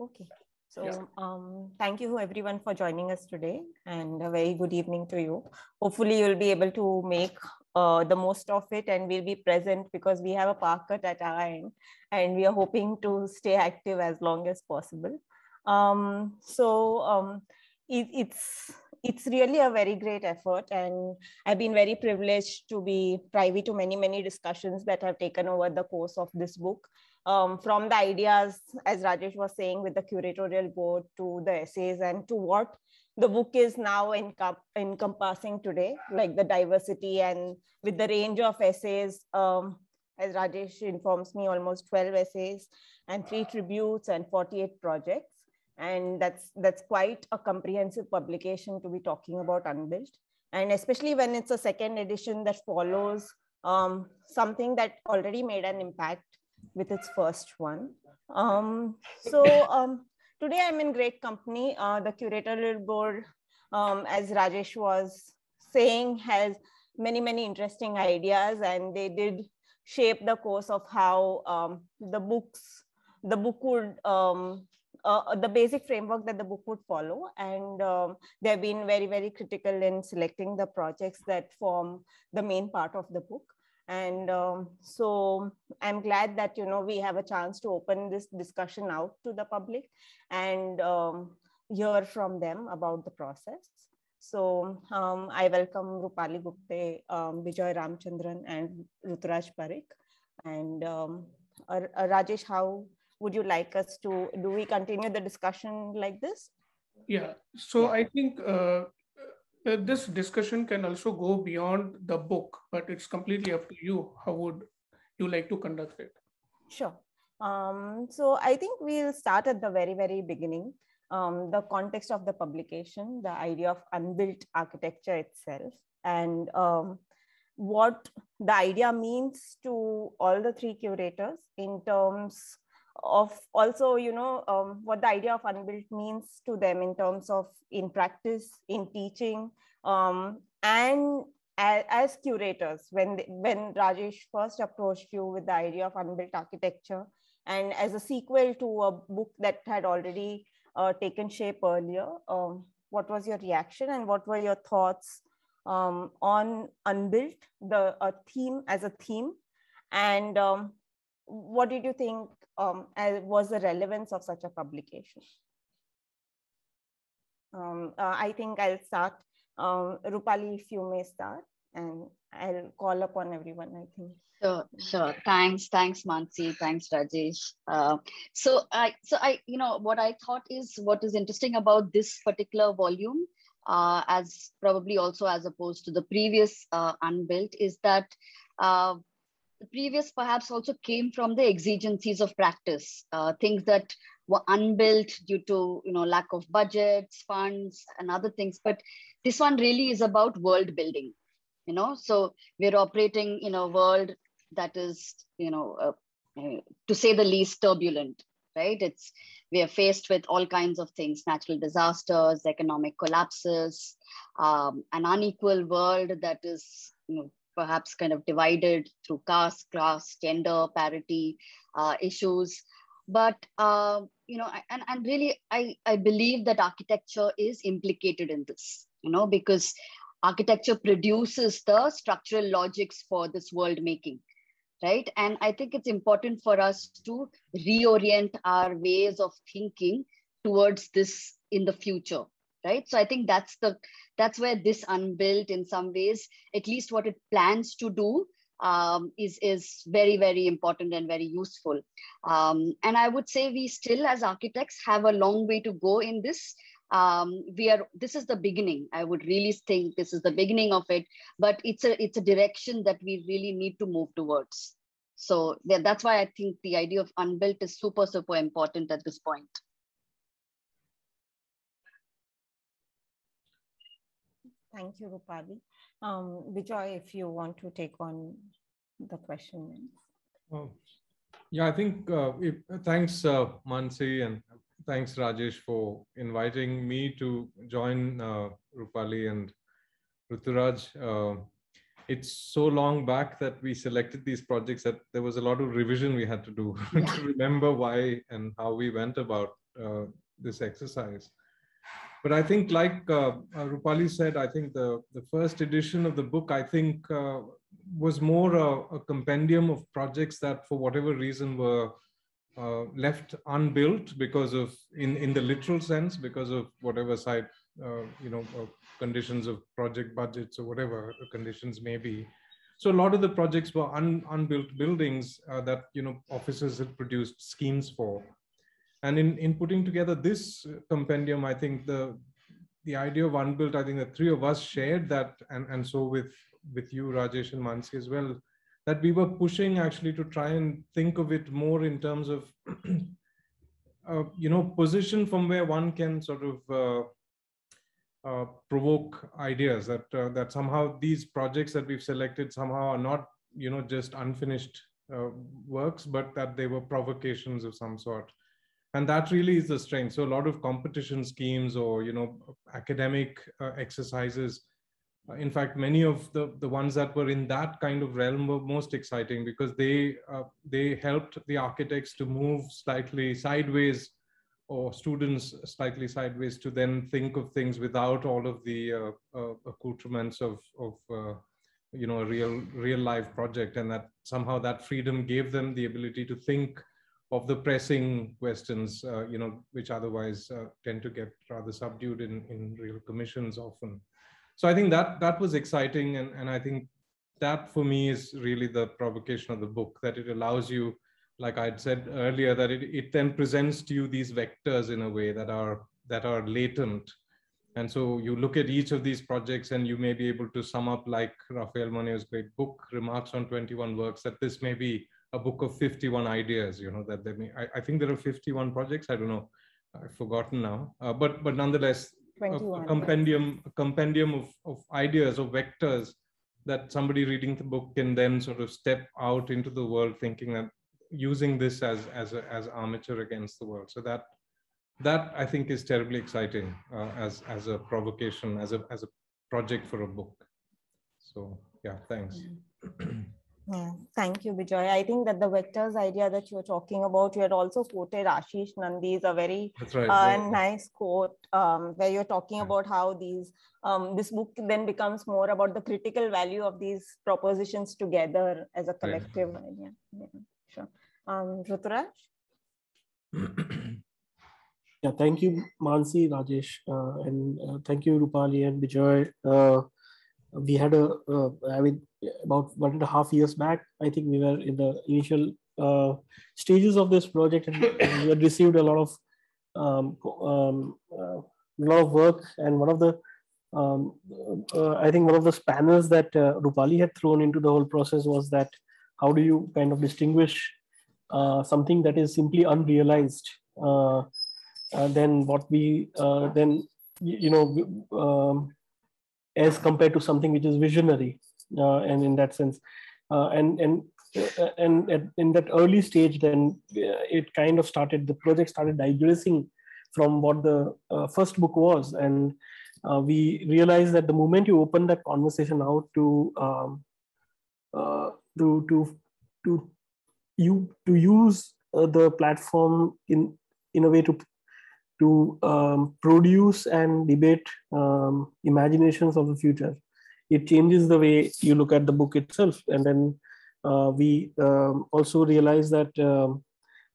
Okay. So thank you everyone for joining us today, and a very good evening to you. Hopefully you'll be able to make the most of it, and we'll be present because we have a park cut at our end, and we are hoping to stay active as long as possible. It's really a very great effort, and I've been very privileged to be privy to many discussions that have taken over the course of this book. From the ideas, as Rajesh was saying, with the curatorial board, to the essays, and to what the book is now encompassing today, like the diversity, and with the range of essays, as Rajesh informs me, almost 12 essays and 3 tributes and 48 projects. And that's quite a comprehensive publication to be talking about Unbuilt. And especially when it's a second edition that follows something that already made an impact with its first one. Today I'm in great company. The curatorial board, as Rajesh was saying, has many interesting ideas, and they did shape the course of how the book would the basic framework that the book would follow. And they've been very critical in selecting the projects that form the main part of the book. And so I'm glad that, we have a chance to open this discussion out to the public and hear from them about the process. So I welcome Rupali Gupte, Bijoy Ramchandran, and Ruturaj Parikh. And Rajesh, how would you like us to, do we continue the discussion like this? Yeah, so I think this discussion can also go beyond the book, but it's completely up to you. How would you like to conduct it? Sure. So I think we'll start at the very beginning. The context of the publication, the idea of unbuilt architecture itself, and what the idea means to all the 3 curators in terms of also, what the idea of unbuilt means to them in terms of in practice, in teaching, and as curators, when Rajesh first approached you with the idea of unbuilt architecture, and as a sequel to a book that had already taken shape earlier, what was your reaction, and what were your thoughts on unbuilt, the theme as a theme, and what did you think was the relevance of such a publication? I think I'll start. Rupali, if you may start, and I'll call upon everyone, I think. Sure. Thanks, Mansi. Thanks, Rajesh. So I, what I thought is what is interesting about this particular volume, as probably also as opposed to the previous Unbuilt, is that the previous perhaps also came from the exigencies of practice, things that were unbuilt due to lack of budgets, funds, and other things. But this one really is about world building. So we're operating in a world that is, to say the least, turbulent, right? We are faced with all kinds of things: natural disasters, economic collapses, an unequal world that is, perhaps kind of divided through caste, class, gender, parity issues. But, and really, I believe that architecture is implicated in this, because architecture produces the structural logics for this world making, right? And I think it's important for us to reorient our ways of thinking towards this in the future, right? So I think that's where this Unbuilt, in some ways, at least what it plans to do, is very important and very useful. And I would say we still, as architects, have a long way to go in this. This is the beginning. I would really think this is the beginning of it, but it's a direction that we really need to move towards. So that's why I think the idea of Unbuilt is super important at this point. Thank you, Rupali. Bijoy, if you want to take on the question. Yeah, I think thanks, Mansi, and thanks, Rajesh, for inviting me to join Rupali and Ruturaj. It's so long back that we selected these projects that there was a lot of revision we had to do to remember why and how we went about this exercise. But I think, like Rupali said, I think the first edition of the book, I think, was more a compendium of projects that, for whatever reason, were left unbuilt because of, in the literal sense, because of whatever side, conditions of project budgets or whatever conditions may be. So a lot of the projects were unbuilt buildings that officers had produced schemes for. And in putting together this compendium, I think the idea of unbuilt, I think the three of us shared that, and so with you, Rajesh and Mansi as well, that we were pushing actually to try and think of it more in terms of, position from where one can sort of provoke ideas, that somehow these projects that we've selected somehow are not, just unfinished works, but that they were provocations of some sort. And that really is the strength. So a lot of competition schemes or, academic exercises, in fact, many of the ones that were in that kind of realm were most exciting because they helped the architects to move slightly sideways, or students slightly sideways, to then think of things without all of the accoutrements of a real life project, and that somehow that freedom gave them the ability to think of the pressing questions, which otherwise tend to get rather subdued in real commissions often. So I think that was exciting, and I think that for me is really the provocation of the book, that it allows you, like I'd said earlier, that it then presents to you these vectors in a way that are latent. And so you look at each of these projects and you may be able to sum up, like Raphael Monnieu's great book, Remarks on 21 Works, that this may be a book of 51 ideas, that they may, I think there are 51 projects. I don't know, I've forgotten now, but nonetheless, a compendium of ideas or vectors that somebody reading the book can then sort of step out into the world thinking that, using this as armature against the world. So that I think is terribly exciting as a provocation, as a project for a book. So yeah, thanks. Yeah, thank you, Bijoy. I think that the vectors idea that you're talking about, you had also quoted Ashish Nandi's a very nice quote where you're talking about how this book then becomes more about the critical value of these propositions together as a collective idea. Yeah, sure. Ruturaj? Yeah, thank you, Mansi, Rajesh, and thank you, Rupali and Bijoy. We had about 1.5 years back, I think we were in the initial stages of this project, and we had received a lot of work. And one of the I think one of the spanners that Rupali had thrown into the whole process was that how do you kind of distinguish something that is simply unrealized than what we as compared to something which is visionary, and in that sense, and in that early stage, then it kind of started. The project started digressing from what the first book was, and we realized that the moment you open that conversation out to use the platform in a way to produce and debate imaginations of the future, it changes the way you look at the book itself. And then we also realized that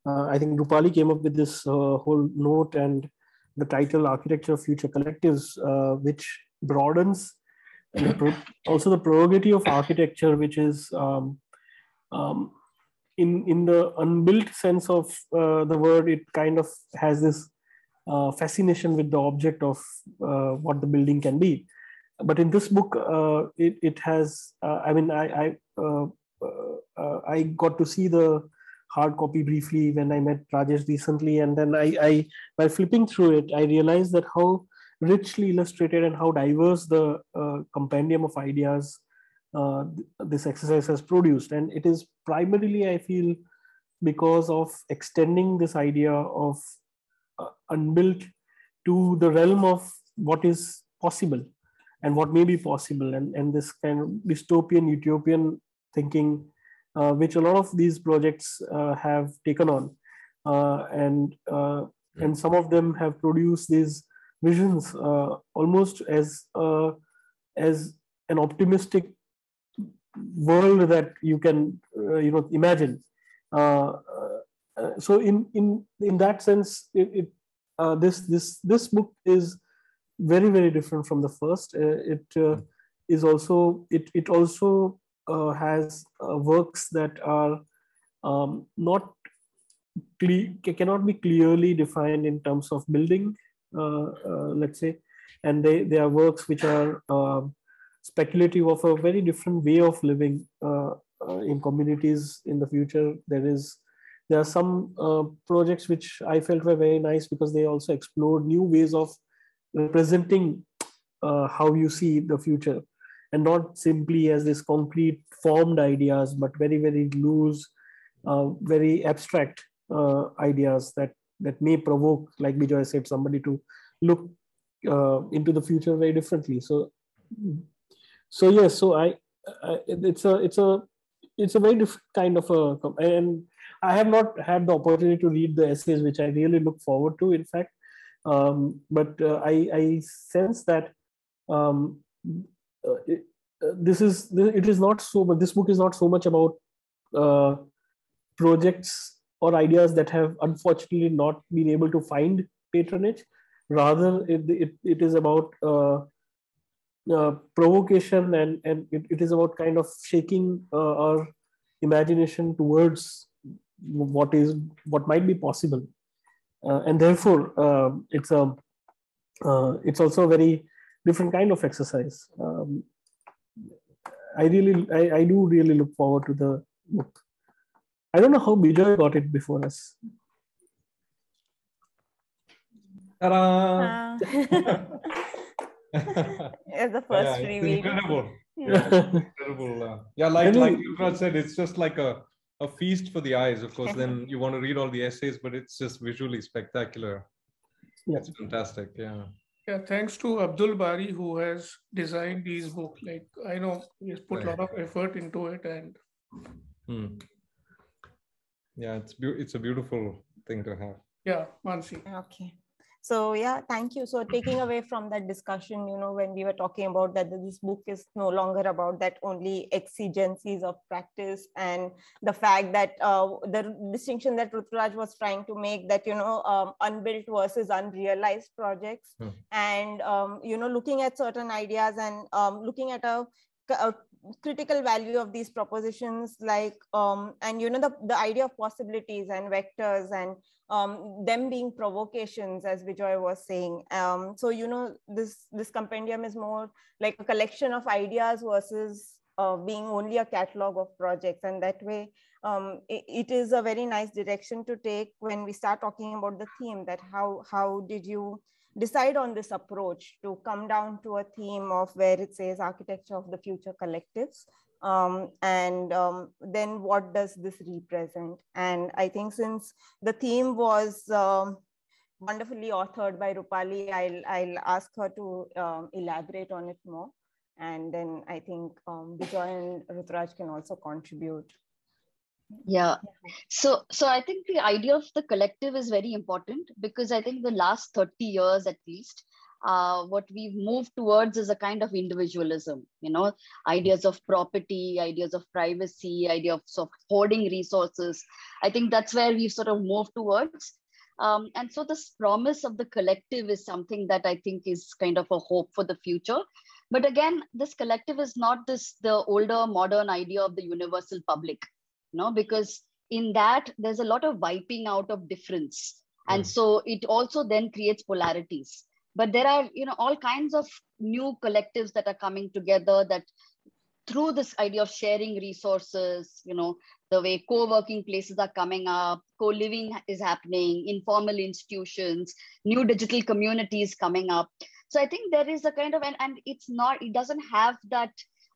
I think Rupali came up with this whole note and the title Architecture of Future Collectives, which broadens also the prerogative of architecture, which is in the unbuilt sense of the word, it kind of has this fascination with the object of what the building can be. But in this book, it has, I got to see the hard copy briefly when I met Rajesh recently. And then I by flipping through it, I realized that how richly illustrated and how diverse the compendium of ideas this exercise has produced. And it is primarily, I feel, because of extending this idea of unbuilt to the realm of what is possible and what may be possible, and this kind of dystopian, utopian thinking, which a lot of these projects have taken on. And and some of them have produced these visions almost as an optimistic world that you can imagine. So in that sense, this book is very, very different from the first. It also has works that are not cannot be clearly defined in terms of building, let's say, and they are works which are speculative of a very different way of living in communities in the future. There are some projects which I felt were very nice because they also explored new ways of representing how you see the future, and not simply as this concrete formed ideas, but very, very loose, very abstract ideas that may provoke, like Bijoy said, somebody to look into the future very differently. So yes, so it's a very different kind of and I have not had the opportunity to read the essays, which I really look forward to, in fact. But I sense that this book is not so much about projects or ideas that have unfortunately not been able to find patronage. Rather, it is about provocation, and it is about kind of shaking our imagination towards what might be possible, and therefore it's also a very different kind of exercise. I do really look forward to the book. I don't know how Bijoy got it before us. Ta-da! It's the first reveal. Incredible. Yeah, incredible. Yeah, like Yuvraj said, it's just like a feast for the eyes. Of course, then you want to read all the essays, but it's just visually spectacular. Yeah. It's fantastic. Yeah. Yeah, thanks to Abdul Bari, who has designed these books. Like, I know he has put a lot of effort into it, and yeah, it's a beautiful thing to have. Yeah, Mansi. Okay. So yeah, thank you. So taking away from that discussion, when we were talking about that this book is no longer about that only exigencies of practice, and the fact that the distinction that Ruturaj was trying to make, that, unbuilt versus unrealized projects, and, looking at certain ideas and looking at a critical value of these propositions, like, and, the idea of possibilities and vectors, and them being provocations, as Bijoy was saying. So, this compendium is more like a collection of ideas versus being only a catalog of projects. And that way, it is a very nice direction to take when we start talking about the theme, that how did you decide on this approach to come down to a theme of where it says architecture of the future collectives. Then what does this represent? And I think since the theme was wonderfully authored by Rupali, I'll ask her to elaborate on it more. And then I think Bijoy and Ruturaj can also contribute. Yeah. So I think the idea of the collective is very important, because I think the last 30 years at least, what we've moved towards is a kind of individualism, ideas of property, ideas of privacy, ideas of hoarding resources. I think that's where we've sort of moved towards. And so this promise of the collective is something that I think is kind of a hope for the future. But again, this collective is not the older modern idea of the universal public, because in that there's a lot of wiping out of difference. And so it also then creates polarities. But there are, all kinds of new collectives that are coming together, that through this idea of sharing resources, the way co-working places are coming up, co-living is happening, informal institutions, new digital communities coming up. So I think there is a kind of, and it doesn't have that,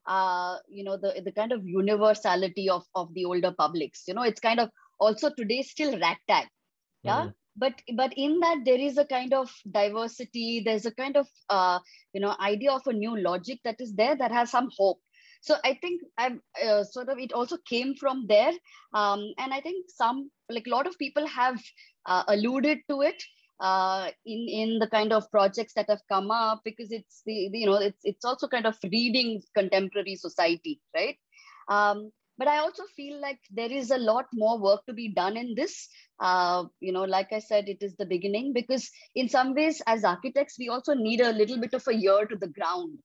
the kind of universality of the older publics. It's kind of also today still ragtag. Yeah. But in that there is a kind of diversity, there's a kind of idea of a new logic that is there, that has some hope. So I think it also came from there, and I think a lot of people have alluded to it, in the kind of projects that have come up, because it's it's also kind of reading contemporary society, right? But I also feel like there is a lot more work to be done in this. Like I said, it is the beginning, because in some ways as architects, we also need a little bit of a ear to the ground,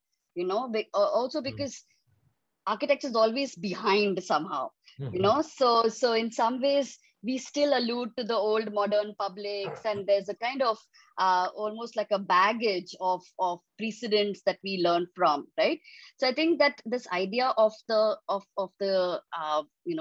also because architecture is always behind somehow, so in some ways we still allude to the old modern publics, and there's a kind of almost like a baggage of precedents that we learn from, right? So I think that this idea of the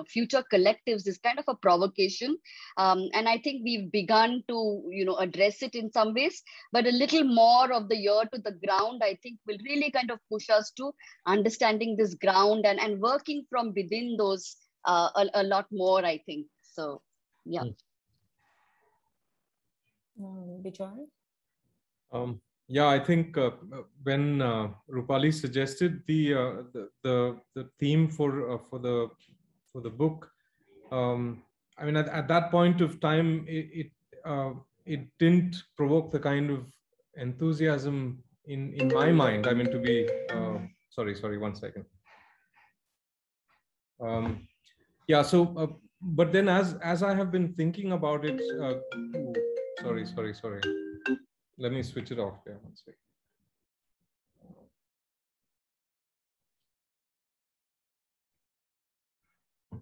future collectives is kind of a provocation, and I think we've begun to address it in some ways, but a little more of the ear to the ground, I think, will really kind of push us to understanding this ground and working from within those a lot more, I think. So yeah. Bijoy? Yeah, I think when Rupali suggested the theme for the book, I mean, at that point of time, it didn't provoke the kind of enthusiasm in my mind. I mean, to be sorry, 1 second. Yeah, so but then as I have been thinking about it, sorry. Let me switch it off there 1 second.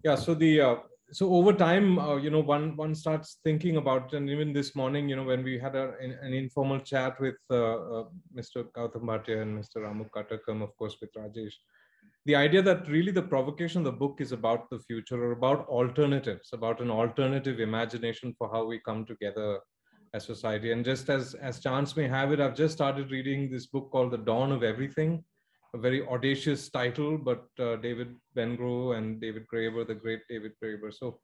Yeah, so over time, one starts thinking about, and even this morning, when we had an informal chat with Mr. Gautam Bhatia and Mr. Ramu Katakam, of course, with Rajesh, the idea that really the provocation of the book is about the future, or about alternatives, about an alternative imagination for how we come together as society. And just as chance may have it, I've just started reading this book called The Dawn of Everything, a very audacious title, but David Bengrove and David Graeber, the great David Graeber. So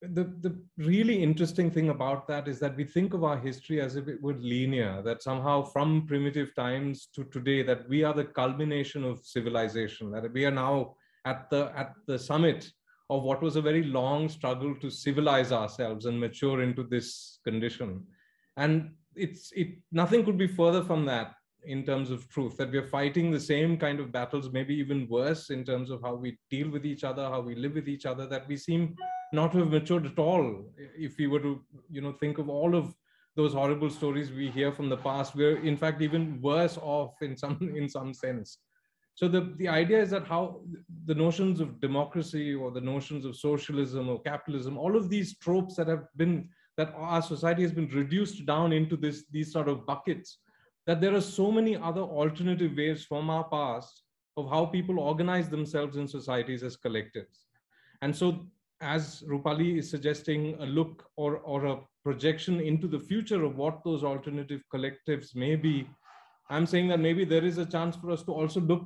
the really interesting thing about that is that we think of our history as if it were linear, that somehow from primitive times to today, that we are the culmination of civilization, that we are now at the summit of what was a very long struggle to civilize ourselves and mature into this condition. And nothing could be further from that in terms of truth, that we are fighting the same kind of battles, maybe even worse in terms of how we deal with each other, how we live with each other, that we seem not to have matured at all. If we were to, think of all of those horrible stories we hear from the past, we're in fact even worse off in some sense. So the idea is that how the notions of democracy or the notions of socialism or capitalism, all of these tropes that our society has been reduced down into these sort of buckets, that there are so many other alternative ways from our past of how people organize themselves in societies as collectives. And so, as Rupali is suggesting, a look or a projection into the future of what those alternative collectives may be, I'm saying that maybe there is a chance for us to also look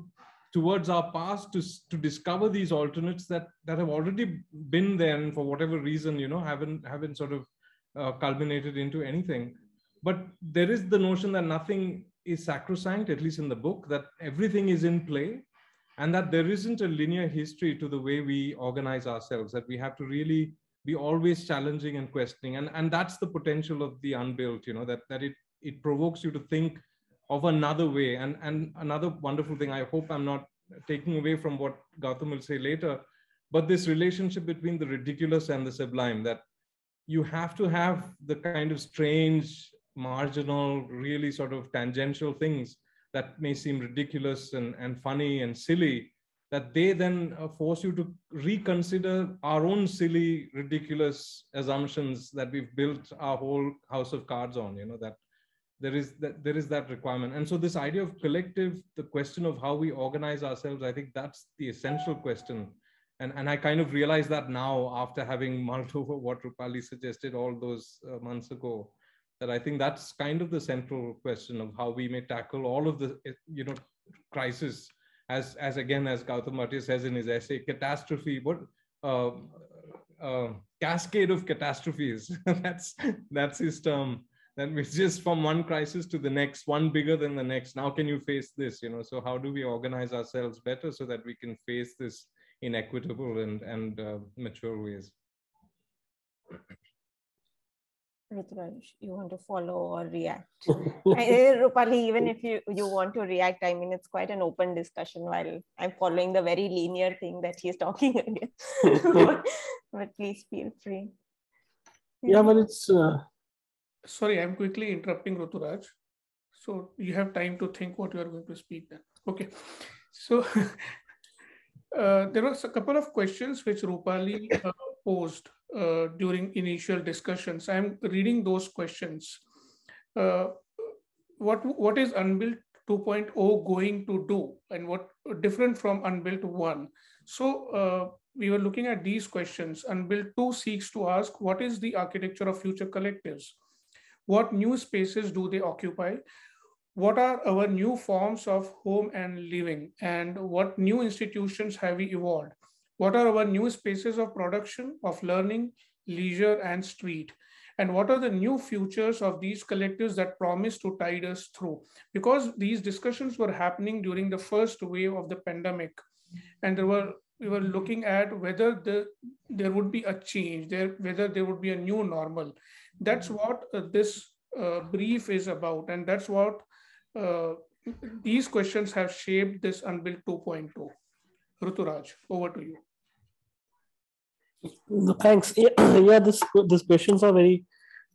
towards our past to discover these alternates that have already been there, and for whatever reason, haven't sort of culminated into anything. But there is the notion that nothing is sacrosanct, at least in the book, that everything is in play, and that there isn't a linear history to the way we organize ourselves, that we have to really be always challenging and questioning. And that's the potential of the unbuilt, that it provokes you to think of another way. And another wonderful thing, I hope I'm not taking away from what Gautam will say later, but this relationship between the ridiculous and the sublime, that you have to have the kind of strange, marginal, really sort of tangential things that may seem ridiculous and funny and silly, that they then force you to reconsider our own silly, ridiculous assumptions that we've built our whole house of cards on, that there is that requirement. And so this idea of collective, the question of how we organize ourselves, I think that's the essential question. And I kind of realize that now, after having mulled over what Rupali suggested all those months ago, that I think that's kind of the central question of how we may tackle all of the, crisis, as again, as Gautam Bhatia says in his essay, catastrophe, cascade of catastrophes. that's his term. That we just from one crisis to the next, one bigger than the next. Now, can you face this? So how do we organize ourselves better so that we can face this in equitable and mature ways? Ruturaj, you want to follow or react? Rupali, even if you want to react, I mean, it's quite an open discussion while I'm following the very linear thing that he's talking again. But please feel free. Yeah, but it's... Sorry, I'm quickly interrupting Ruturaj. So you have time to think what you are going to speak then. Okay. So there was a couple of questions which Rupali posed during initial discussions. I'm reading those questions. What is Unbuilt 2.0 going to do, and what different from Unbuilt 1? So we were looking at these questions. Unbuilt 2 seeks to ask, what is the architecture of future collectives? What new spaces do they occupy? What are our new forms of home and living? And what new institutions have we evolved? What are our new spaces of production, of learning, leisure, and street? And what are the new futures of these collectives that promise to tide us through? Because these discussions were happening during the first wave of the pandemic, and we were looking at whether there would be a change, whether there would be a new normal. That's what this brief is about, and that's what these questions have shaped this Unbuilt 2.2. Ruturaj, over to you. Thanks. Yeah, these questions are very.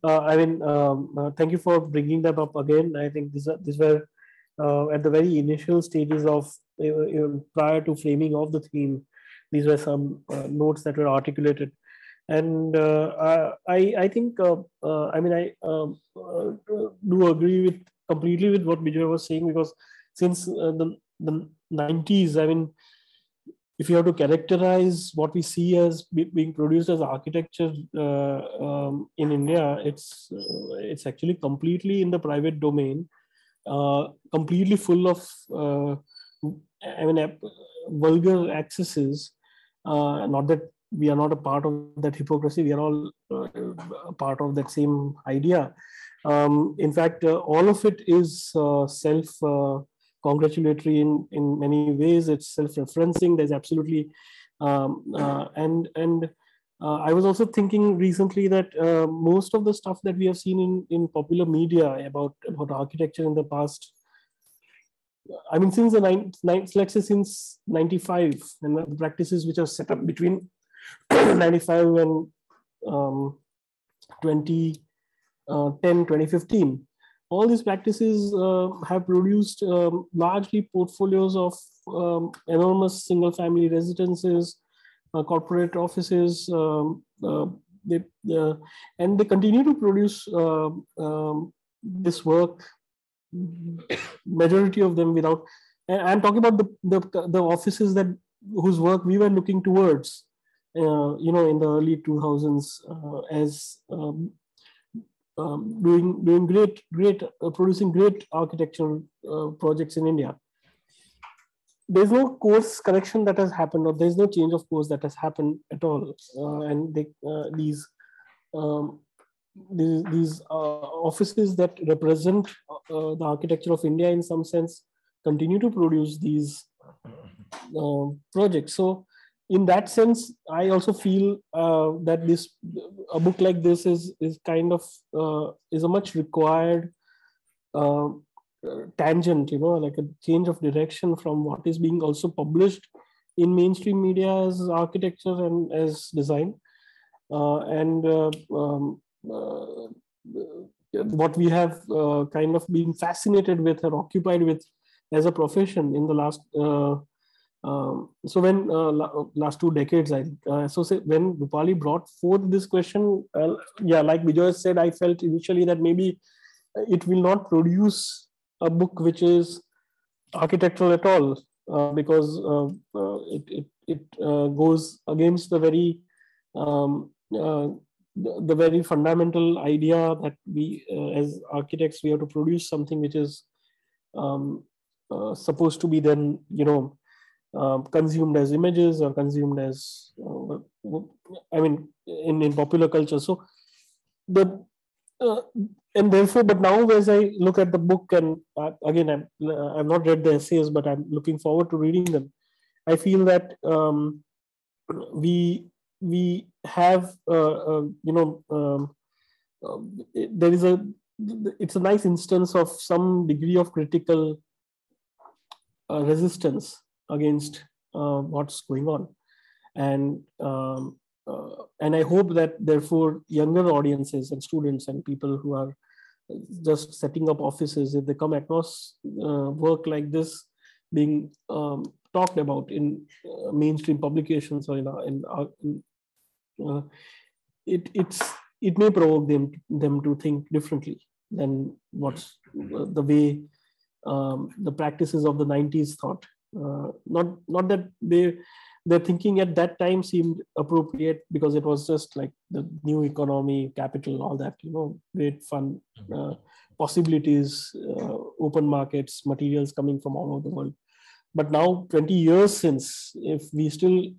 Thank you for bringing them up again. I think these were at the very initial stages of prior to framing of the theme. These were some notes that were articulated, and I think I do agree completely with what Bijoy was saying, because since the 90s, I mean, if you have to characterize what we see as being produced as architecture in India, it's actually completely in the private domain, completely full of vulgar excesses. Not that we are not a part of that hypocrisy; we are all a part of that same idea. In fact, all of it is self-congratulatory in many ways. It's self-referencing. There's absolutely, I was also thinking recently that most of the stuff that we have seen in popular media about architecture in the past, I mean, since let's say since 95, and the practices which are set up between 95 and 2015, all these practices have produced largely portfolios of enormous single-family residences, corporate offices, and they continue to produce this work. Majority of them without. And I'm talking about the offices whose work we were looking towards, in the early 2000s as doing great producing great architectural projects in India. There's no course correction that has happened, or there's no change of course that has happened at all. And these offices that represent the architecture of India in some sense continue to produce these projects. So in that sense, I also feel that a book like this is kind of is a much required tangent, like a change of direction from what is being also published in mainstream media as architecture and as design, what we have kind of been fascinated with or occupied with as a profession in the last last 2 decades, I think. When Rupali brought forth this question, like Bijoy said, I felt initially that maybe it will not produce a book which is architectural at all, because it goes against the very fundamental idea that we as architects, we have to produce something which is supposed to be then consumed as images or consumed as in popular culture. So and therefore, but now as I look at the book, and again I've not read the essays, but I'm looking forward to reading them, I feel that we have there is it's a nice instance of some degree of critical resistance against what's going on. And I hope that therefore younger audiences and students and people who are just setting up offices, if they come across work like this being talked about in mainstream publications or it may provoke them to think differently than what's the way the practices of the 90s thought. Not that their thinking at that time seemed appropriate, because it was just like the new economy, capital, all that, great fun, possibilities, open markets, materials coming from all over the world. But now, 20 years since, if we still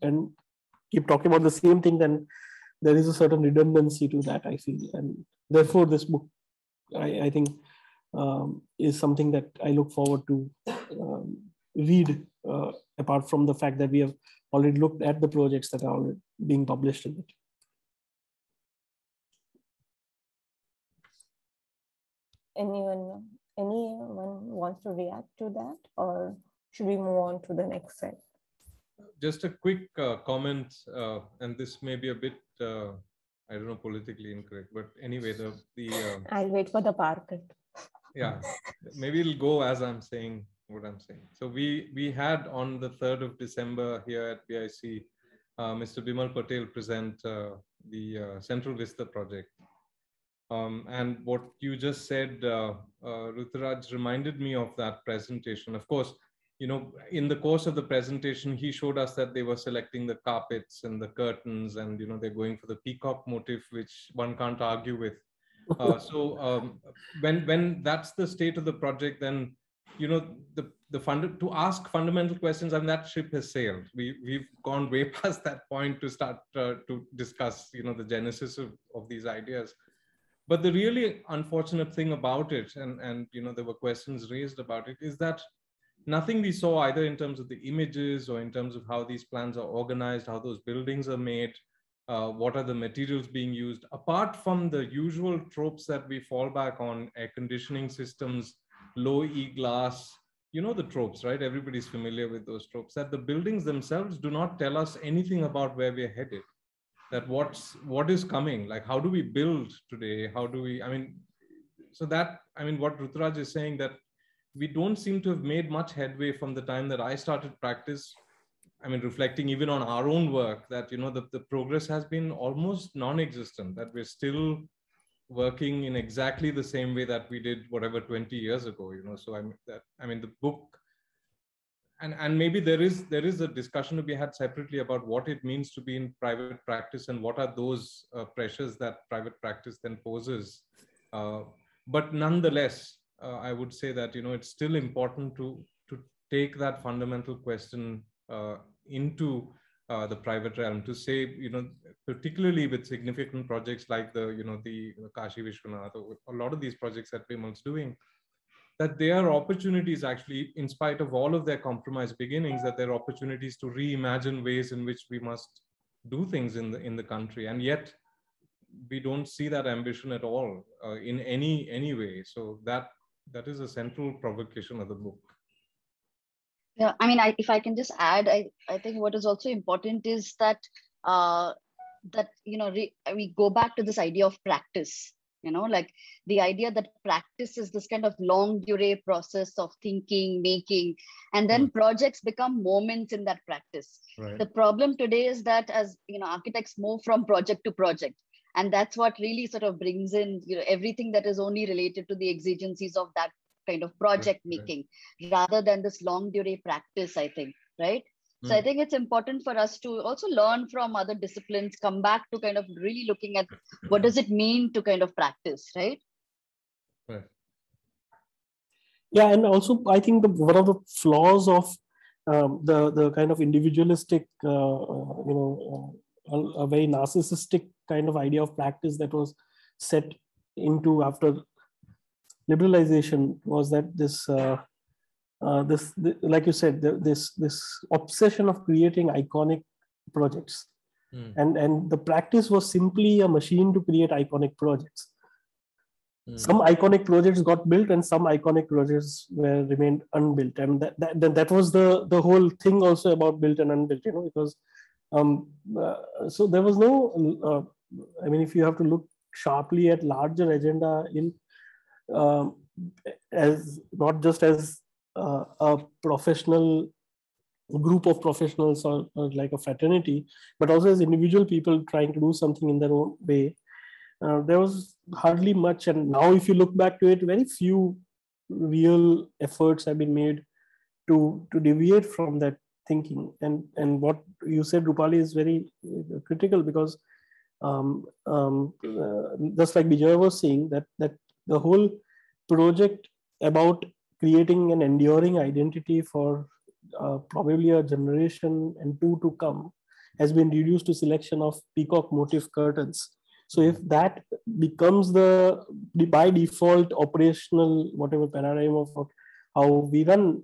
keep talking about the same thing, then there is a certain redundancy to that, I feel. And therefore, this book, I think, is something that I look forward to read, apart from the fact that we have already looked at the projects that are already being published in it. Anyone wants to react to that, or should we move on to the next slide? Just a quick comment, and this may be a bit, I don't know, politically incorrect, but anyway, I'll wait for the parquet. Yeah, maybe it'll go as I'm saying what I'm saying. So we had on the 3rd of December here at BIC, Mr. Bimal Patel present the Central Vista project. And what you just said, Ruturaj, reminded me of that presentation. Of course, in the course of the presentation, he showed us that they were selecting the carpets and the curtains, and they're going for the peacock motif, which one can't argue with. So when that's the state of the project, then to ask fundamental questions, and that ship has sailed. We've gone way past that point to start to discuss the genesis of these ideas. But the really unfortunate thing about it, and there were questions raised about it, is that nothing we saw, either in terms of the images or in terms of how these plans are organized, how those buildings are made, what are the materials being used, apart from the usual tropes that we fall back on: air conditioning systems, low E-glass, the tropes, right? Everybody's familiar with those tropes, that the buildings themselves do not tell us anything about where we're headed, that what is coming, like how do we build today, how do we, what Ruturaj is saying, that we don't seem to have made much headway from the time that I started practice. Reflecting even on our own work, that the progress has been almost non-existent, that we're still working in exactly the same way that we did whatever 20 years ago. So the book, and maybe there is a discussion to be had separately about what it means to be in private practice and what are those pressures that private practice then poses. But nonetheless, I would say that it's still important to take that fundamental question into the private realm, to say, particularly with significant projects like the Kashi Vishwanath, or a lot of these projects that Bimal's doing, that there are opportunities, actually, in spite of all of their compromised beginnings, that there are opportunities to reimagine ways in which we must do things in the country. And yet we don't see that ambition at all in any way. So that is a central provocation of the book. Yeah, if I can just add, I think what is also important is that we go back to this idea of practice. Like the idea that practice is this kind of long durée process of thinking, making, and then projects become moments in that practice. Right. The problem today is that as architects move from project to project, and that's what really sort of brings in everything that is only related to the exigencies of that kind of project making, rather than this long durée practice, I think, right? So I think it's important for us to also learn from other disciplines, come back to kind of really looking at what does it mean to kind of practice, right? Right. Yeah, and also I think one of the flaws of the kind of individualistic, a very narcissistic kind of idea of practice that was set into after liberalization was that this like you said, this obsession of creating iconic projects, and the practice was simply a machine to create iconic projects. Some iconic projects got built and some iconic projects were remained unbuilt, and that was the whole thing also about built and unbuilt, because so there was no I mean, if you have to look sharply at larger agenda in as not just as a professional group of professionals or like a fraternity, but also as individual people trying to do something in their own way, there was hardly much. And now if you look back to it, very few real efforts have been made to deviate from that thinking. And what you said, Rupali, is very critical, because just like Bijay was saying, that the whole project about creating an enduring identity for probably a generation and two to come has been reduced to selection of peacock motif curtains. So if that becomes the by default operational whatever paradigm of how we run,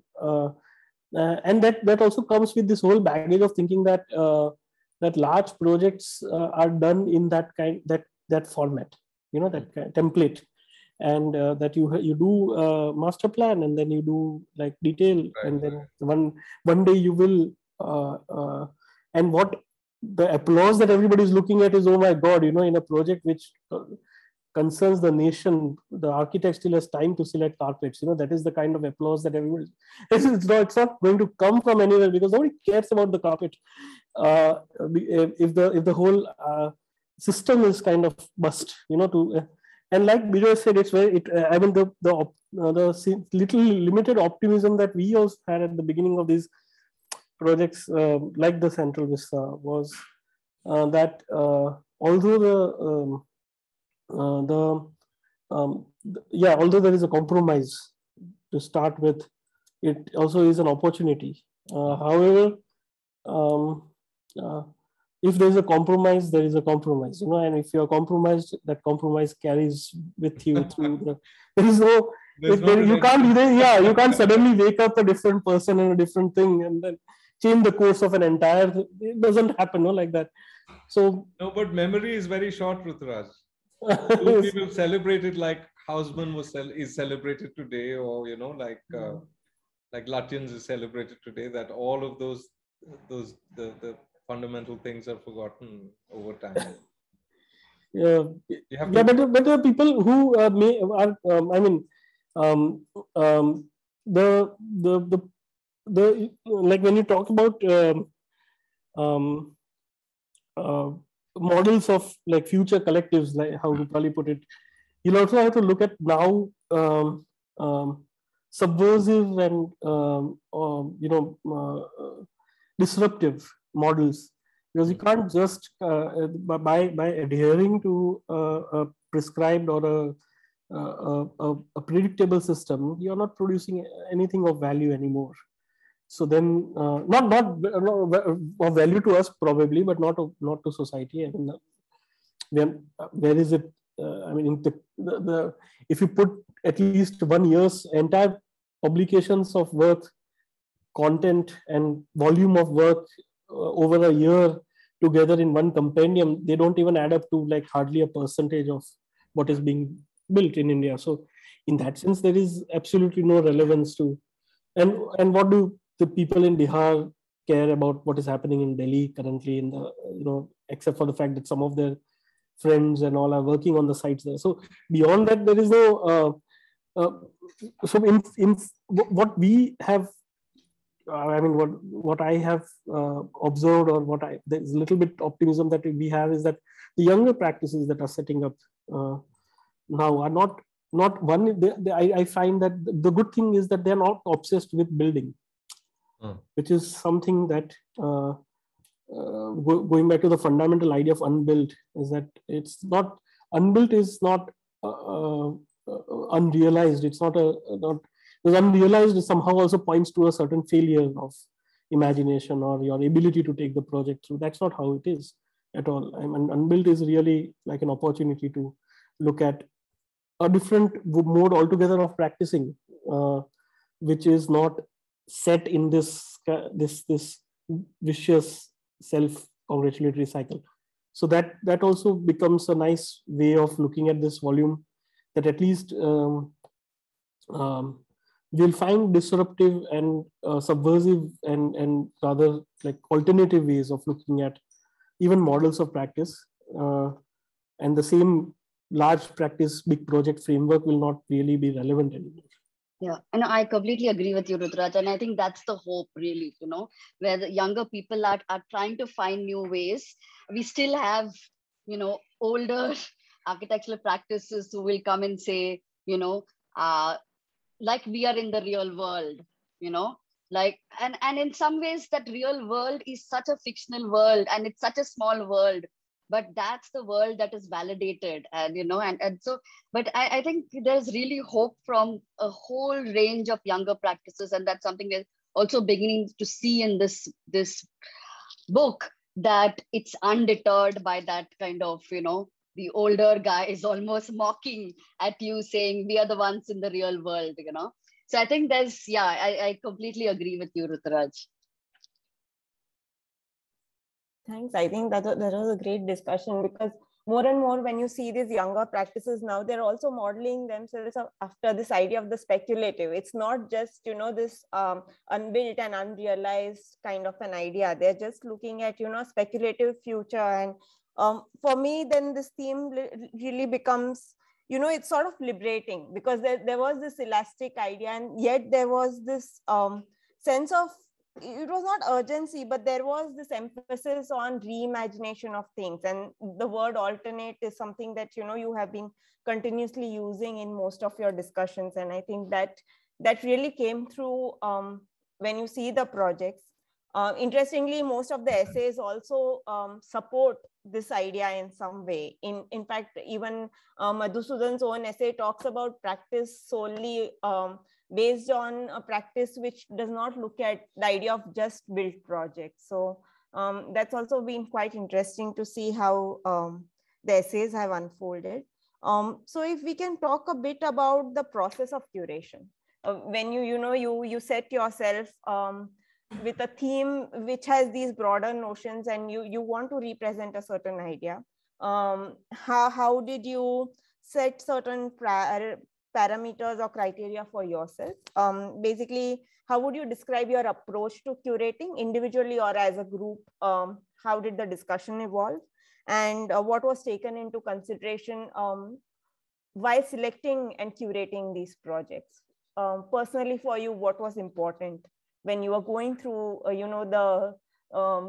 and that also comes with this whole baggage of thinking that that large projects are done in that format, that template, and that you do master plan, and then you do like detail, and then one day you will and what the applause that everybody is looking at is, oh my God, in a project which concerns the nation, the architect still has time to select carpets. That is the kind of applause that everybody. It's not going to come from anywhere, because nobody cares about the carpet. If the whole system is kind of bust, and like Bijay said, it's very. I mean, the little limited optimism that we also had at the beginning of these projects, like the Central Vista, was that although although there is a compromise to start with, it also is an opportunity. However, if there is a compromise, there is a compromise, and if you are compromised, that compromise carries with you through there is no, you can't you can't suddenly wake up a different person and a different thing and then change the course of an entire, it doesn't happen like that. So no, but memory is very short, Ruturaj. People celebrate it like Houseman is celebrated today, or like Lutyens is celebrated today. That all of those the fundamental things are forgotten over time. But there are people who the like when you talk about models of like future collectives, like how Rupali put it, you'll also have to look at now subversive and disruptive models, because you can't just by adhering to a prescribed or a predictable system, you're not producing anything of value anymore. So then, not of value to us probably, but not to society. I mean, where is it? I mean, if you put at least 1 year's entire publications of work, content and volume of work over a year together in one compendium, they don't even add up to like hardly a percentage of what is being built in India. So in that sense, there is absolutely no relevance to, and what do the people in Bihar care about what is happening in Delhi currently in the, except for the fact that some of their friends and all are working on the sites there. So beyond that, there is no, so in what we have, I mean, what I have observed, or there's a little bit optimism that we have, is that the younger practices that are setting up now are not one. I find that the good thing is that they're not obsessed with building, which is something that going back to the fundamental idea of unbuilt, is that it's not unbuilt is not unrealized. It's not because unrealized somehow also points to a certain failure of imagination or your ability to take the project through. That's not how it is at all. I mean, unbuilt is really like an opportunity to look at a different mode altogether of practicing, which is not set in this vicious self-congratulatory cycle. So that also becomes a nice way of looking at this volume, that at least we'll find disruptive and subversive and rather like alternative ways of looking at even models of practice, and the same large practice big project framework will not really be relevant anymore. Yeah, and I completely agree with you, Ruturaj. And I think that's the hope, really, where the younger people are trying to find new ways. We still have, older architectural practices who will come and say, like we are in the real world, like, and in some ways that real world is such a fictional world and it's such a small world, but that's the world that is validated. And so, but I think there's really hope from a whole range of younger practices, and that's something we're also beginning to see in this book, that it's undeterred by that kind of, the older guy is almost mocking at you, saying we are the ones in the real world, So I think I completely agree with you, Ruturaj. Thanks. I think that was a great discussion, because more and more when you see these younger practices now, they're also modeling themselves after this idea of the speculative. It's not just, this unbuilt and unrealized kind of an idea. They're just looking at, speculative future. And for me, then this theme really becomes, it's sort of liberating, because there was this elastic idea, and yet there was this sense of, it was not urgency, but there was this emphasis on reimagination of things. And the word alternate is something that, you have been continuously using in most of your discussions. And I think that really came through when you see the projects. Interestingly, most of the essays also support this idea in some way. In fact, even Madhusudan's own essay talks about practice solely based on a practice which does not look at the idea of just built projects. So that's also been quite interesting to see how the essays have unfolded. So if we can talk a bit about the process of curation. When you set yourself with a theme which has these broader notions, and you want to represent a certain idea, how did you set certain parameters or criteria for yourself? Basically, how would you describe your approach to curating individually or as a group? How did the discussion evolve? And what was taken into consideration while selecting and curating these projects? Personally for you, what was important when you were going through, the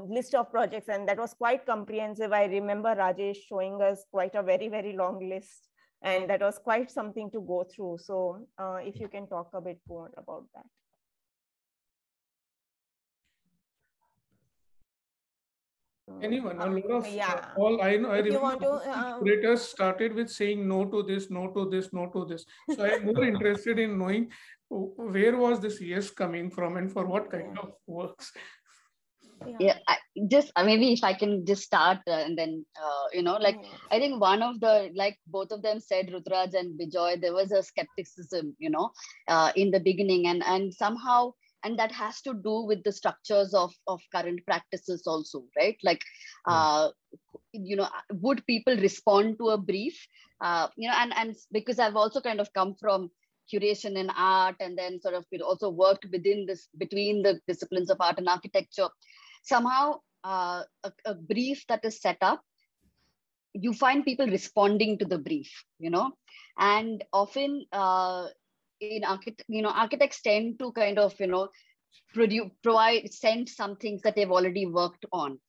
list of projects? And that was quite comprehensive. I remember Rajesh showing us quite a very, very long list. And that was quite something to go through. So if you can talk a bit more about that. Anyone, a lot of yeah. all I know. I if remember curators started with saying no to this, no to this, no to this. So I'm more interested in knowing where was this yes coming from and for what kind of works. Yeah, maybe if I can just start and then I think one of the, like both of them said, Ruturaj and Bijoy, there was a skepticism in the beginning, and somehow, and that has to do with the structures of current practices also, right? Like would people respond to a brief, and because I've also kind of come from curation in art, and then sort of also worked between the disciplines of art and architecture. Somehow a brief that is set up, you find people responding to the brief, and often architects tend to kind of send some things that they've already worked on,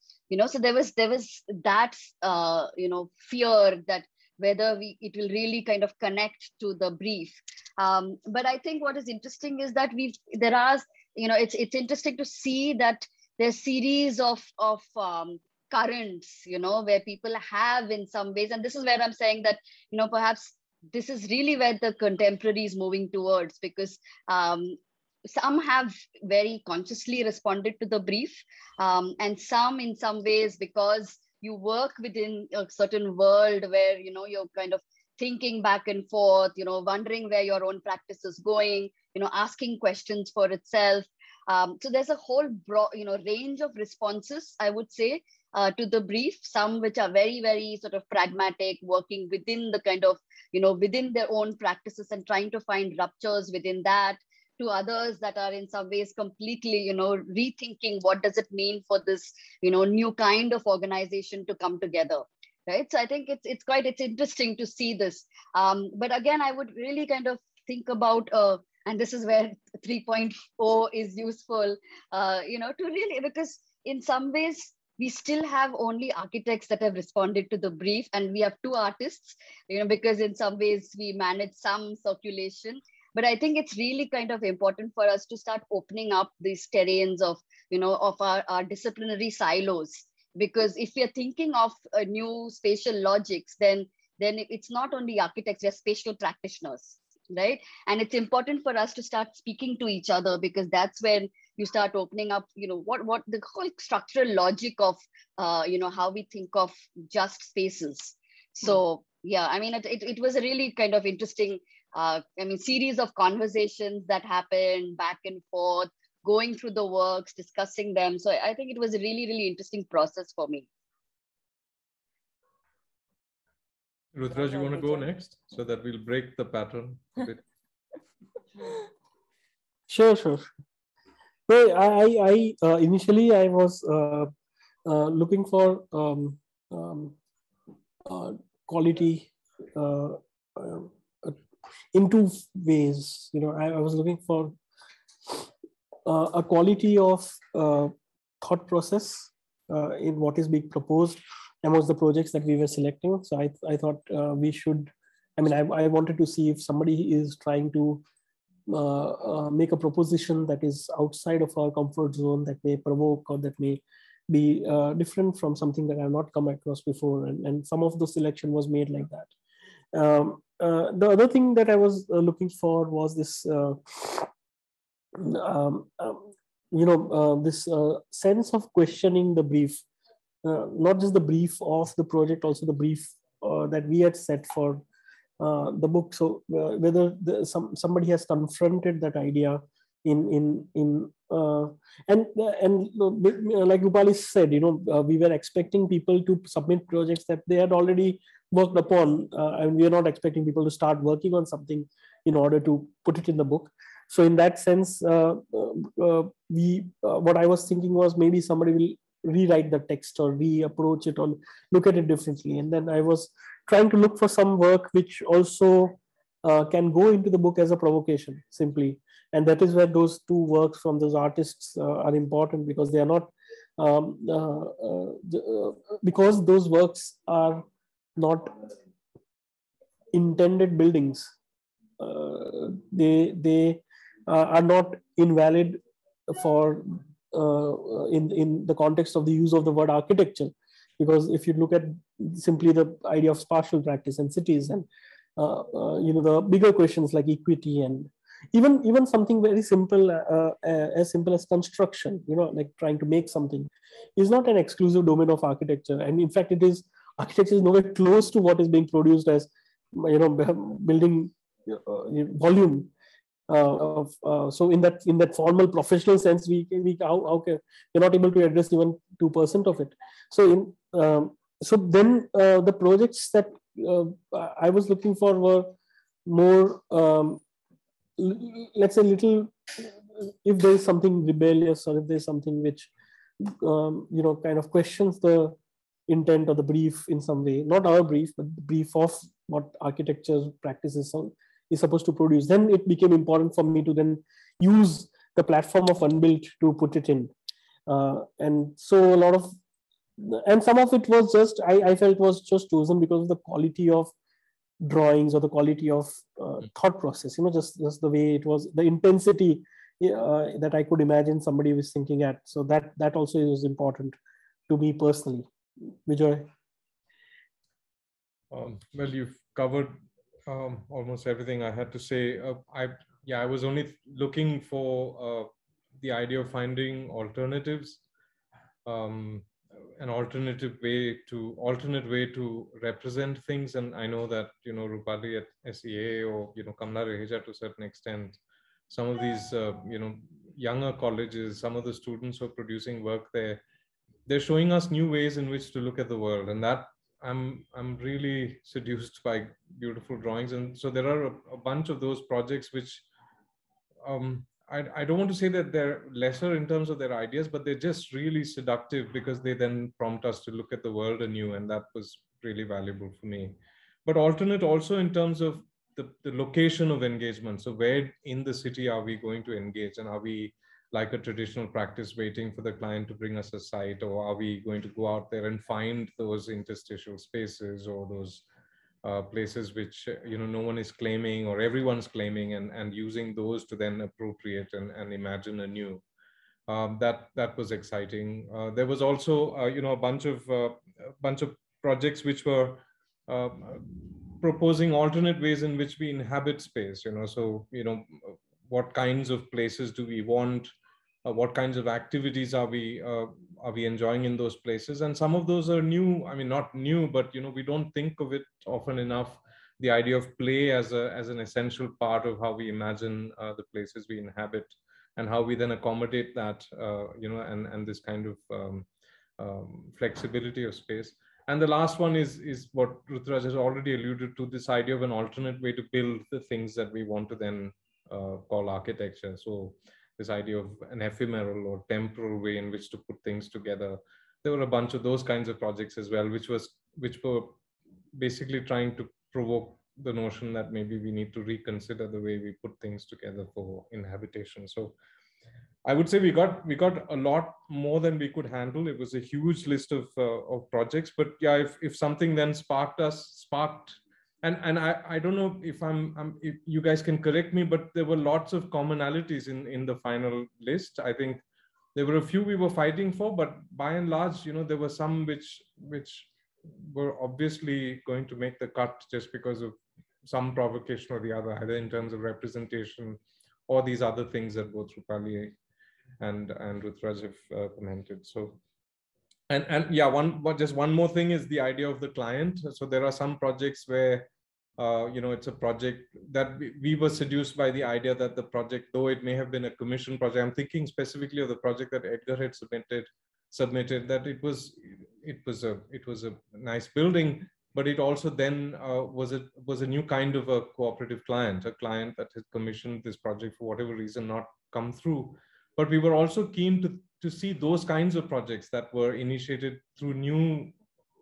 so there was that fear that whether it will really kind of connect to the brief. But I think what is interesting is that it's interesting to see that there's series of currents, where people have in some ways, and this is where I'm saying that, perhaps this is really where the contemporary is moving towards, because some have very consciously responded to the brief, and some in some ways, because you work within a certain world where, you're kind of thinking back and forth, wondering where your own practice is going, asking questions for itself. So there's a whole broad, range of responses, I would say, to the brief, some which are very, very sort of pragmatic, working within the kind of, within their own practices and trying to find ruptures within that, to others that are in some ways completely, rethinking what does it mean for this, new kind of organization to come together. Right. So I think it's interesting to see this. But again, I would really kind of think about, and this is where 3.0 is useful, to really, because in some ways, we still have only architects that have responded to the brief, and we have 2 artists, because in some ways we manage some circulation. But I think it's really kind of important for us to start opening up these terrains of, of our disciplinary silos. Because if we are thinking of a new spatial logics, then it's not only architects, they're spatial practitioners, right? And it's important for us to start speaking to each other, because that's when you start opening up, what the whole structural logic of, how we think of just spaces. So yeah, I mean, it was a really kind of interesting, series of conversations that happened back and forth, going through the works, discussing them. So I think it was a really, really interesting process for me. Ruturaj, you want to go next so that we'll break the pattern a bit? Sure. Well, I initially I was looking for quality in 2 ways. I was looking for a quality of thought process in what is being proposed amongst the projects that we were selecting. So I thought we should, I wanted to see if somebody is trying to make a proposition that is outside of our comfort zone, that may provoke or that may be different from something that I have not come across before. And some of the selection was made like that. The other thing that I was looking for was this this sense of questioning the brief, not just the brief of the project, also the brief that we had set for the book. So whether somebody has confronted that idea and like Rupali said, we were expecting people to submit projects that they had already worked upon, and we are not expecting people to start working on something in order to put it in the book. So in that sense, what I was thinking was maybe somebody will rewrite the text or reapproach it or look at it differently. And then I was trying to look for some work which also can go into the book as a provocation simply. And that is where those 2 works from those artists are important, because they are not, because those works are not intended buildings. They are not invalid for in the context of the use of the word architecture, because if you look at simply the idea of spatial practice and cities and the bigger questions like equity and even something very simple as simple as construction, like trying to make something, is not an exclusive domain of architecture. And in fact, architecture is nowhere close to what is being produced as building volume. So in that formal professional sense, we we're not able to address even 2% of it. So then the projects that I was looking for were more, let's say, little, if there is something rebellious or if there's something which kind of questions the intent or the brief in some way, not our brief, but the brief of what architecture practices is supposed to produce, then it became important for me to then use the platform of Unbuilt to put it in. And so some of it was just, I felt was just chosen because of the quality of drawings or the quality of thought process, just the way it was, the intensity that I could imagine somebody was thinking at. So that also is important to me personally. Vijay? Well, you've covered almost everything I had to say. I was only looking for the idea of finding alternatives, an alternate way to represent things. And I know that Rupali at SEA or Kamla Reheja to a certain extent, some of these younger colleges, some of the students who are producing work there, they're showing us new ways in which to look at the world, and that I'm really seduced by beautiful drawings. And so there are a bunch of those projects which I don't want to say that they're lesser in terms of their ideas, but they're just really seductive because they then prompt us to look at the world anew, and that was really valuable for me. But alternate also in terms of the location of engagement. So where in the city are we going to engage, and are we like a traditional practice waiting for the client to bring us a site, or are we going to go out there and find those interstitial spaces or those places which no one is claiming or everyone's claiming, and using those to then appropriate and imagine anew. That was exciting. There was also a bunch of projects which were proposing alternate ways in which we inhabit space. So what kinds of places do we want? What kinds of activities are we enjoying in those places? And some of those are new. I mean, not new, but we don't think of it often enough. The idea of play as an essential part of how we imagine the places we inhabit, and how we then accommodate that, and this kind of flexibility of space. And the last one is what Ruturaj has already alluded to: this idea of an alternate way to build the things that we want to then call architecture. So this idea of an ephemeral or temporal way in which to put things together. There were a bunch of those kinds of projects as well, which were basically trying to provoke the notion that maybe we need to reconsider the way we put things together for inhabitation. So I would say we got a lot more than we could handle. It was a huge list of projects, but yeah, if something then sparked. And I don't know if if you guys can correct me, but there were lots of commonalities in the final list. I think there were a few we were fighting for, but by and large, there were some which were obviously going to make the cut just because of some provocation or the other, either in terms of representation or these other things that both Rupali and Ruturaj have commented. So. And yeah, just one more thing is the idea of the client. So there are some projects where it's a project that we were seduced by the idea that the project, though it may have been a commission project, I'm thinking specifically of the project that Edgar had submitted, that it was a nice building, but it also then was a new kind of a cooperative client, a client that had commissioned this project for whatever reason not come through. But we were also keen to see those kinds of projects that were initiated through new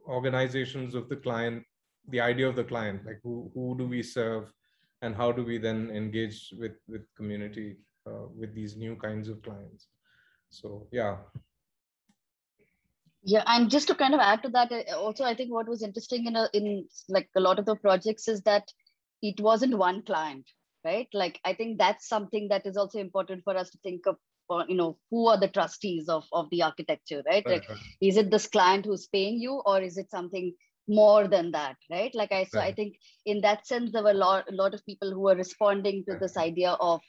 organizations of the client, the idea of the client, like who do we serve, and how do we then engage with community with these new kinds of clients. So yeah. Yeah, and just to kind of add to that, also I think what was interesting in like a lot of the projects is that it wasn't one client, right? Like I think that's something that is also important for us to think of. Who are the trustees of the architecture, right? Like, is it this client who's paying you, or is it something more than that, right? Like I think in that sense, there were a lot of people who were responding to this idea of,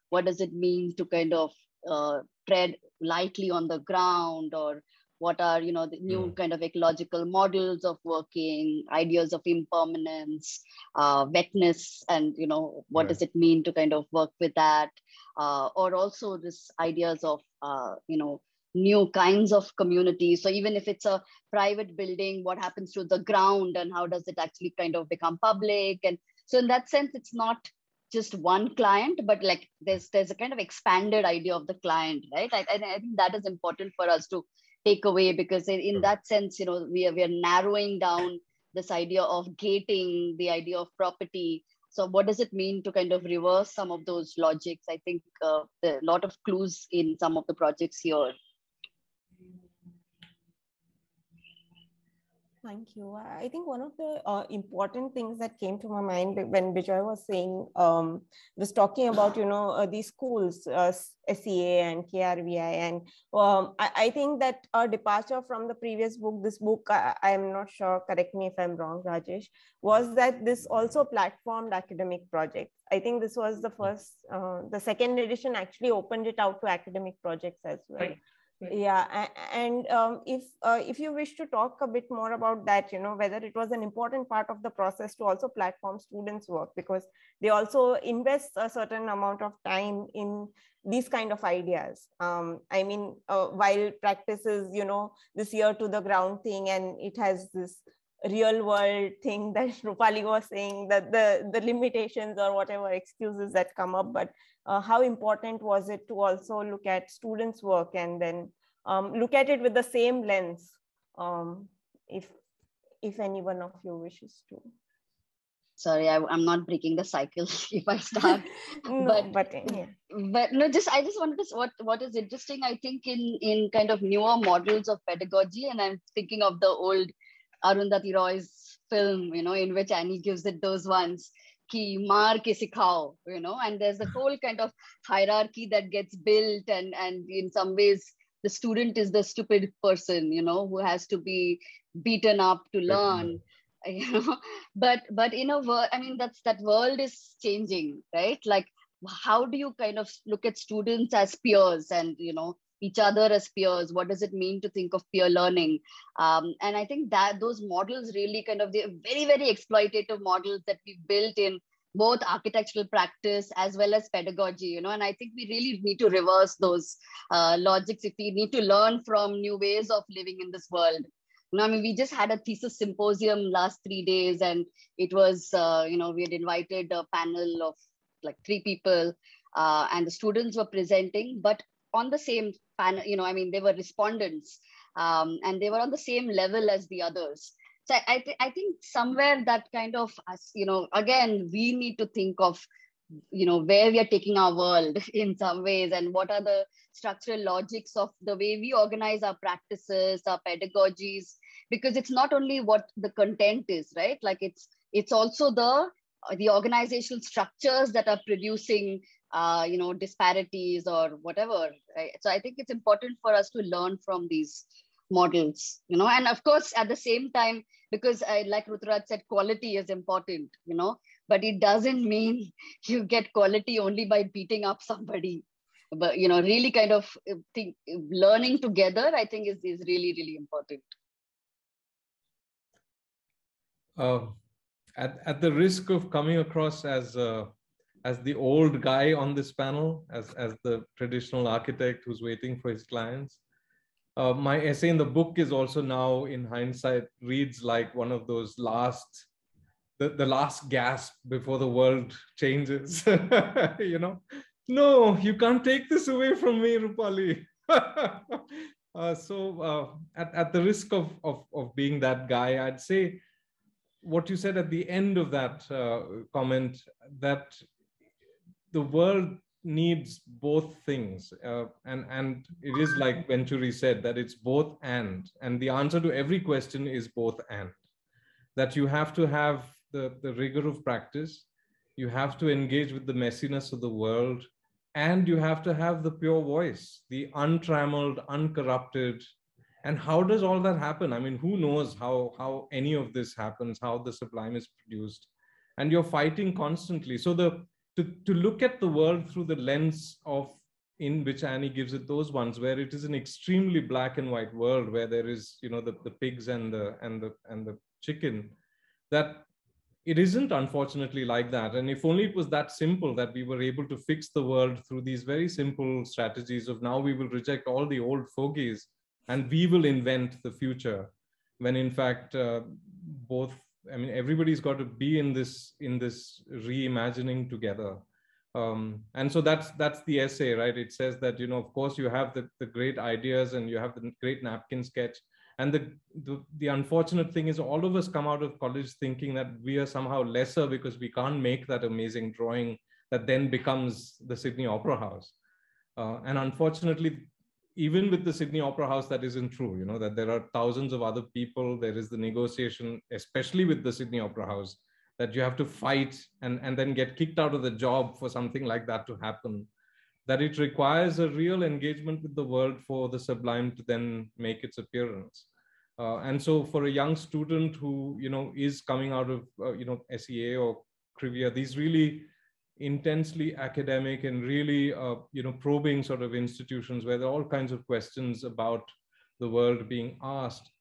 what does it mean to kind of tread lightly on the ground, or what are, the new kind of ecological models of working, ideas of impermanence, wetness, and, what does it mean to kind of work with that? Or also this ideas of, new kinds of communities. So even if it's a private building, what happens to the ground, and how does it actually kind of become public? And so in that sense, it's not just one client, but like there's a kind of expanded idea of the client, right? I think that is important for us to take away, because in that sense, we are narrowing down this idea of gating, the idea of property. So what does it mean to kind of reverse some of those logics? I think there are a lot of clues in some of the projects here. Thank you. I think one of the important things that came to my mind when Bijoy was saying, was talking about, these schools, SEA and KRVI. And I think that a departure from the previous book, this book, I am not sure, correct me if I'm wrong, Rajesh, was that this also platformed academic projects. I think this was the first, the second edition actually opened it out to academic projects as well. Right. Right. Yeah, and if you wish to talk a bit more about that, whether it was an important part of the process to also platform students' work, because they also invest a certain amount of time in these kind of ideas. I mean, while practice is, this ear to the ground thing, and it has this real world thing that Rupali was saying, that the limitations or whatever excuses that come up, but how important was it to also look at students' work and then look at it with the same lens, if any one of you wishes to. Sorry, I'm not breaking the cycle if I start. No, but no, I just wanted to, what is interesting, I think, in kind of newer models of pedagogy, and I'm thinking of the old Arundhati Roy's film, in which Annie gives it those ones, ki maar ke sikhao, and there's a whole kind of hierarchy that gets built, and in some ways the student is the stupid person, who has to be beaten up to learn. But in a world, I mean, that world is changing, right? Like, how do you kind of look at students as peers and each other as peers? What does it mean to think of peer learning? And I think that those models really kind of, the very, very exploitative models that we built in both architectural practice as well as pedagogy, and I think we really need to reverse those logics if we need to learn from new ways of living in this world. I mean, we just had a thesis symposium last 3 days, and it was, we had invited a panel of like 3 people, and the students were presenting, but on the same panel, I mean, they were respondents, and they were on the same level as the others. So I think somewhere that kind of, again, we need to think of, where we are taking our world in some ways, and what are the structural logics of the way we organize our practices, our pedagogies, because it's not only what the content is, right? Like it's also the organizational structures that are producing, disparities or whatever, right? So I think it's important for us to learn from these models, and of course, at the same time, because like Ruturaj said, quality is important, but it doesn't mean you get quality only by beating up somebody. But, really kind of learning together, I think is really, really important. At the risk of coming across as the old guy on this panel, as the traditional architect who's waiting for his clients, my essay in the book is also now, in hindsight, reads like one of those the last gasp before the world changes. No, you can't take this away from me, Rupali. So at the risk of being that guy, I'd say what you said at the end of that comment, that the world needs both things, and it is like Venturi said, that it's both and the answer to every question is both and. That you have to have the rigor of practice, you have to engage with the messiness of the world, and you have to have the pure voice, the untrammeled, uncorrupted. And how does all that happen? I mean, who knows how any of this happens, how the sublime is produced, and you're fighting constantly. So to look at the world through the lens of, in which Annie gives it, those ones where it is an extremely black and white world, where there is, the pigs and the chicken, that it isn't, unfortunately, like that. And if only it was that simple, that we were able to fix the world through these very simple strategies of, now we will reject all the old fogies and we will invent the future, when in fact everybody's got to be in this reimagining together. And so that's the essay, right? It says that, of course, you have the great ideas and you have the great napkin sketch. And the unfortunate thing is, all of us come out of college thinking that we are somehow lesser because we can't make that amazing drawing that then becomes the Sydney Opera House. And unfortunately, even with the Sydney Opera House, that isn't true, that there are thousands of other people. There is the negotiation, especially with the Sydney Opera House, that you have to fight and then get kicked out of the job for something like that to happen. That it requires a real engagement with the world for the sublime to then make its appearance. And so for a young student who, is coming out of, SEA or Krivia, these really intensely academic and really, probing sort of institutions where there are all kinds of questions about the world being asked.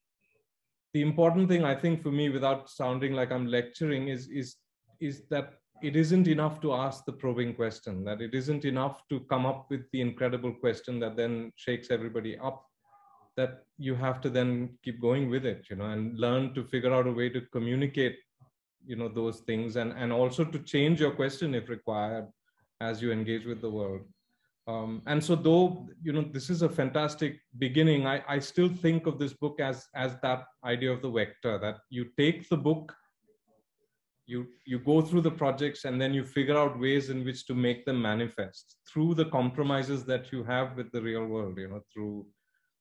The important thing, I think, for me, without sounding like I'm lecturing, is that it isn't enough to ask the probing question, that it isn't enough to come up with the incredible question that then shakes everybody up, that you have to then keep going with it, and learn to figure out a way to communicate, those things, and also to change your question if required as you engage with the world. And so though, this is a fantastic beginning, I still think of this book as that idea of the vector, that you take the book, you go through the projects, and then you figure out ways in which to make them manifest through the compromises that you have with the real world, through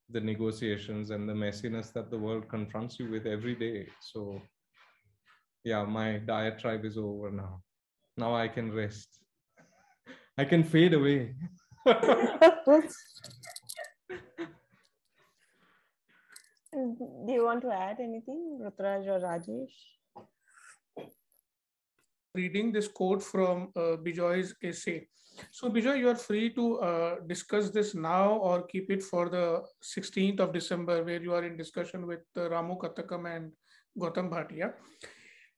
the negotiations and the messiness that the world confronts you with every day. So yeah, my diatribe is over now. Now I can rest. I can fade away. Do you want to add anything, Ruturaj or Rajesh? Reading this quote from Bijoy's essay. So Bijoy, you are free to discuss this now or keep it for the 16th of December, where you are in discussion with Ramu Katakam and Gautam Bhatia.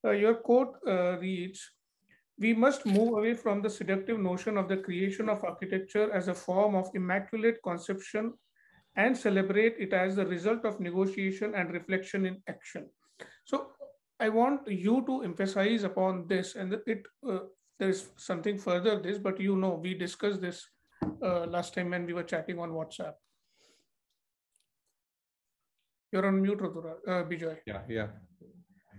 Your quote reads, "We must move away from the seductive notion of the creation of architecture as a form of immaculate conception and celebrate it as the result of negotiation and reflection in action." So I want you to emphasize upon this, and there is something further this, but we discussed this last time when we were chatting on WhatsApp. You're on mute, Bijoy.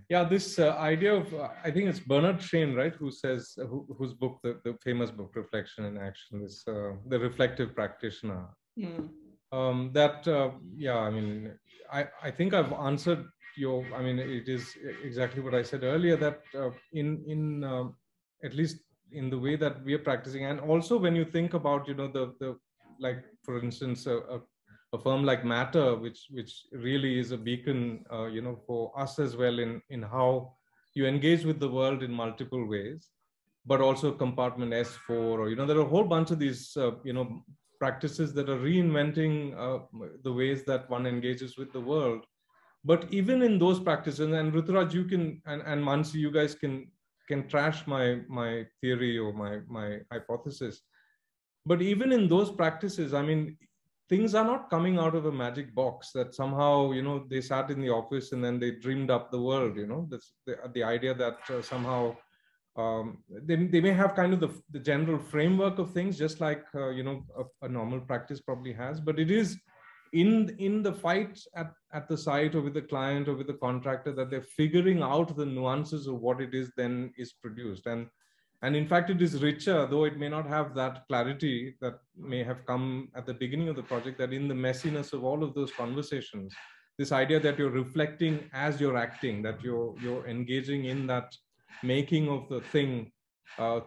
Yeah, this idea of, I think it's Bernard Shain, right, who says, whose book, the famous book, Reflection in Action, is the reflective practitioner. I think I've answered it is exactly what I said earlier, that in at least in the way that we are practicing, and also when you think about, the like, for instance, a firm like Matter, which really is a beacon, for us as well in how you engage with the world in multiple ways, but also Compartment S4, or, there are a whole bunch of these, practices that are reinventing the ways that one engages with the world. But even in those practices, and Ruturaj, you can, and Mansi, you guys can trash my theory or my hypothesis. But even in those practices, things are not coming out of a magic box that somehow, they sat in the office and then they dreamed up the world, That's the idea that somehow they may have kind of the general framework of things, just like, a normal practice probably has, but it is in the fight at the site or with the client or with the contractor that they're figuring out the nuances of what it is then is produced. And in fact, it is richer, though it may not have that clarity that may have come at the beginning of the project, that in the messiness of all of those conversations, this idea that you're reflecting as you're acting, that you're engaging in that making of the thing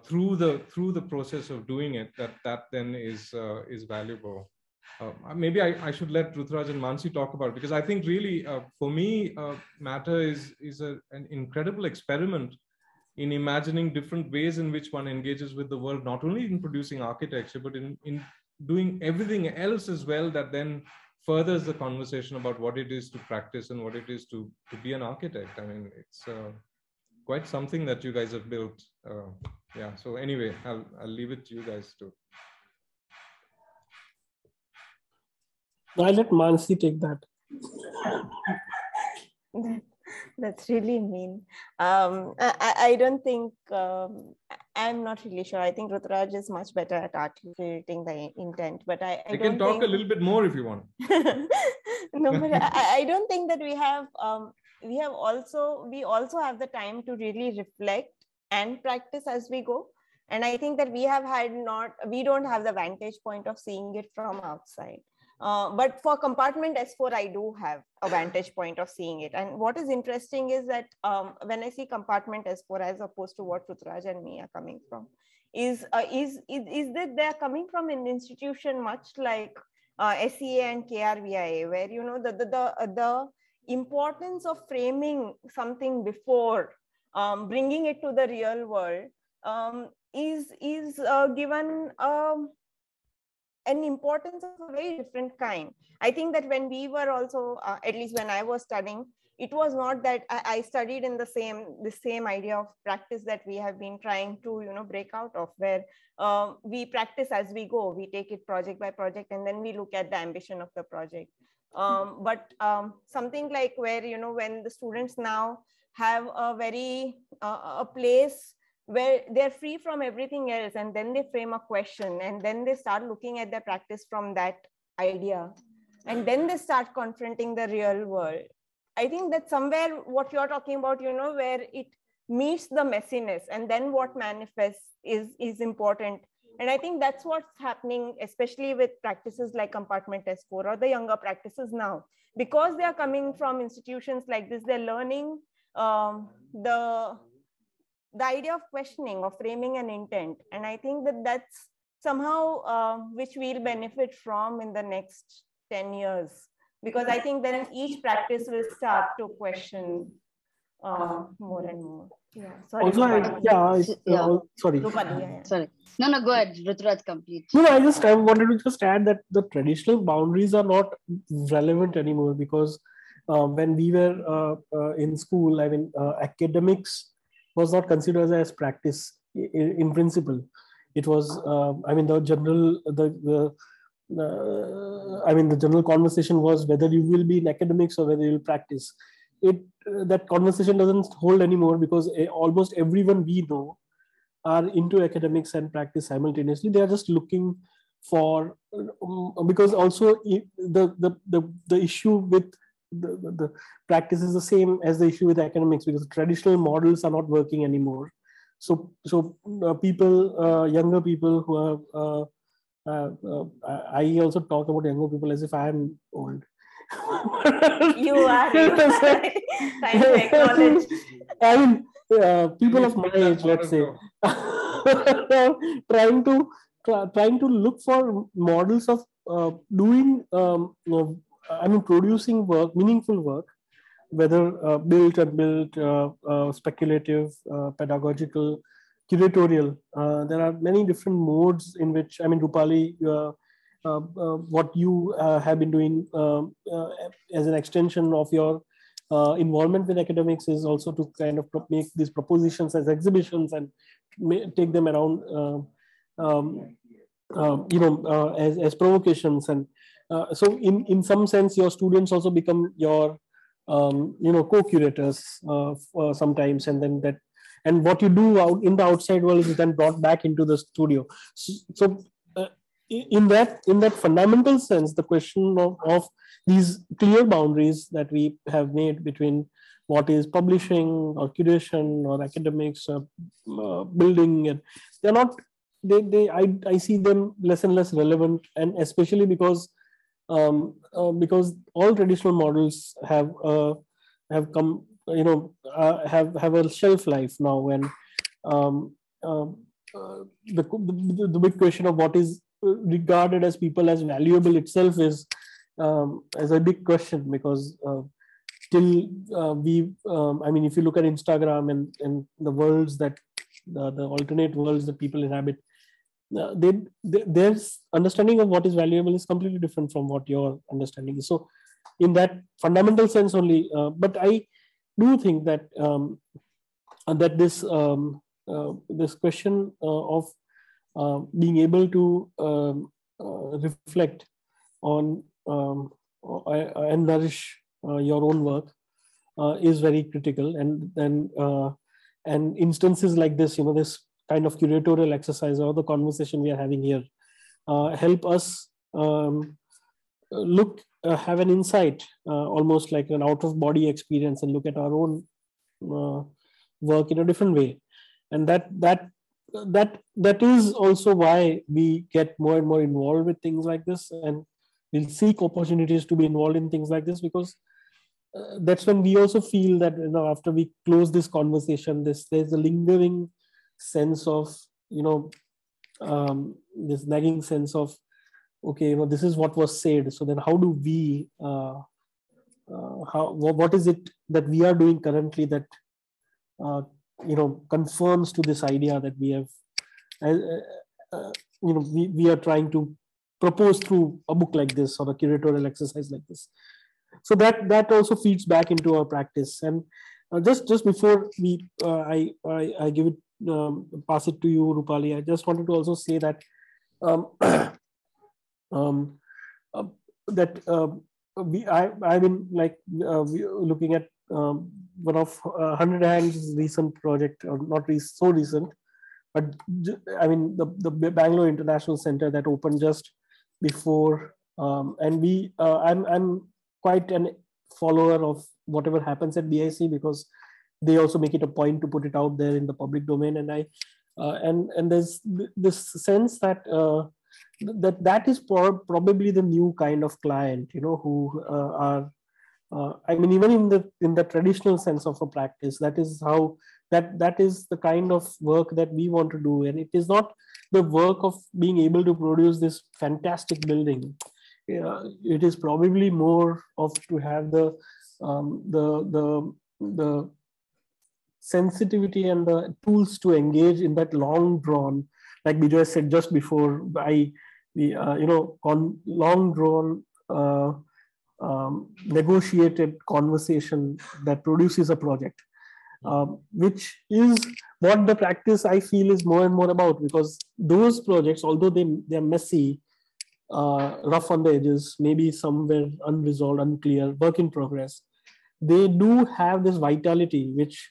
through the process of doing it, that then is valuable. Maybe I should let Ruturaj and Mansi talk about it, because I think really for me, Matter is an incredible experiment in imagining different ways in which one engages with the world, not only in producing architecture, but in doing everything else as well, that then furthers the conversation about what it is to practice and what it is to be an architect. It's quite something that you guys have built. So anyway, I'll leave it to you guys to. I'll let Mansi take that. That's really mean. I don't think, I'm not really sure. I think Ruturaj is much better at articulating the intent, but I can talk a little bit more if you want. No, but I don't think that we have, we also have the time to really reflect and practice as we go. And I think that we don't have the vantage point of seeing it from outside. But for Compartment S4, I do have a vantage point of seeing it. And what is interesting is that when I see Compartment S4 as opposed to what Ruturaj and me are coming from, is that they're coming from an institution much like SEA and KRVIA, where the importance of framing something before bringing it to the real world is given an importance of a very different kind. I think that when we were also, at least when I was studying, it was not that I studied in the same idea of practice that we have been trying to, break out of, where we practice as we go. We take it project by project, and then we look at the ambition of the project. But something like where, when the students now have a very a place where they're free from everything else, and then they frame a question, and then they start looking at their practice from that idea, and then they start confronting the real world. I think that somewhere what you're talking about, where it meets the messiness and then what manifests is important. And I think that's what's happening, especially with practices like Compartment S4 or the younger practices now, because they are coming from institutions like this. They're learning the idea of questioning, of framing an intent. And I think that that's somehow which we'll benefit from in the next 10 years, because I think then each practice will start to question more and more. Yeah. Sorry. Also, sorry. Sorry. No, go ahead. Ruturaj, complete. No, I wanted to just add that the traditional boundaries are not relevant anymore, because when we were in school, I mean, academics was not considered as practice in principle. It was, I mean, the general conversation was whether you will be in academics or whether you will practice. That conversation doesn't hold anymore, because almost everyone we know are into academics and practice simultaneously. They are just looking for, because also the issue with the practice is the same as the issue with academics, because traditional models are not working anymore. So people, younger people who are, I also talk about younger people as if I am old. You are. Trying to acknowledge. I mean, people of my age, let's say, trying to look for models of doing, producing work, meaningful work, whether built, unbuilt, speculative, pedagogical, curatorial. There are many different modes in which, I mean, Rupali, what you have been doing as an extension of your involvement with academics is also to kind of make these propositions as exhibitions and take them around, as provocations. And so in some sense, your students also become your co-curators sometimes, and then that, and what you do out in the outside world is then brought back into the studio. So in that fundamental sense, the question of these clear boundaries that we have made between what is publishing or curation or academics or building, and they're not, I see them less and less relevant, and especially because all traditional models have come, have a shelf life now, and the big question of what is regarded as people as valuable itself is a big question, because till I mean, if you look at Instagram and the worlds that the alternate worlds that people inhabit, their understanding of what is valuable is completely different from what your understanding is. So in that fundamental sense only, but I do think that that this question of being able to reflect on and nourish your own work is very critical, and then and instances like this, this kind of curatorial exercise or the conversation we are having here help us have an insight, almost like an out-of-body experience, and look at our own work in a different way. And that is also why we get more and more involved with things like this, and we'll seek opportunities to be involved in things like this, because that's when we also feel that after we close this conversation, there's a lingering sense of this nagging sense of, okay, this is what was said, so then how do we what is it that we are doing currently that confirms to this idea that we have we are trying to propose through a book like this or a curatorial exercise like this. So that also feeds back into our practice. And just before I give it pass it to you, Rupali, I just wanted to also say that I've been like looking at one of 100 Hands recent project, or not so recent, but I mean the Bangalore International Center that opened just before, and I'm quite an follower of whatever happens at BIC, because they also make it a point to put it out there in the public domain. And and there's this sense that that is probably the new kind of client, who are I mean, even in the traditional sense of a practice, that is how that is the kind of work that we want to do. And it is not the work of being able to produce this fantastic building. It is probably more of to have the sensitivity and the tools to engage in that long drawn, like Bijoy said just before, long drawn negotiated conversation that produces a project, which is what the practice I feel is more and more about. Because those projects, although they're messy, rough on the edges, maybe somewhere unresolved, unclear, work in progress, they do have this vitality which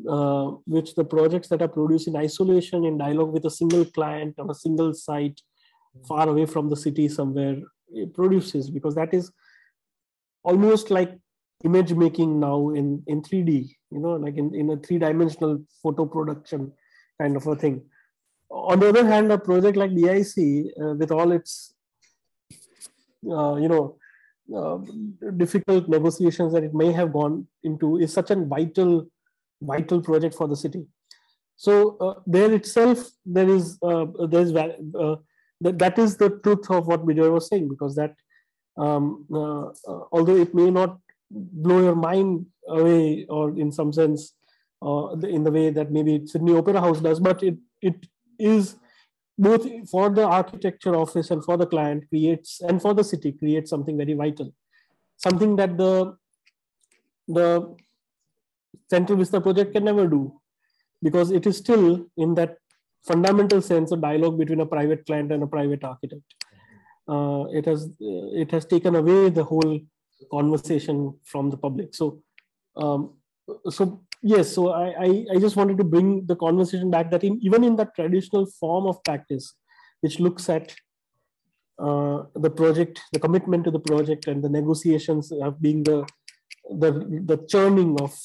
the projects that are produced in isolation, in dialogue with a single client on a single site far away from the city somewhere, it produces. Because that is almost like image making now in 3D, like in a three-dimensional photo production kind of a thing. On the other hand, a project like BIC, with all its difficult negotiations that it may have gone into, is such a vital project for the city. So there itself, that is the truth of what Bijoy was saying, because that although it may not blow your mind away, or in some sense in the way that maybe Sydney Opera House does, but it is both for the architecture office and for the client creates, and for the city creates something very vital, something that the Central Vista project can never do, because it is still in that fundamental sense a dialogue between a private client and a private architect. It has taken away the whole conversation from the public. So yes, so I just wanted to bring the conversation back that even in that traditional form of practice, which looks at the project, the commitment to the project, and the negotiations of being the churning of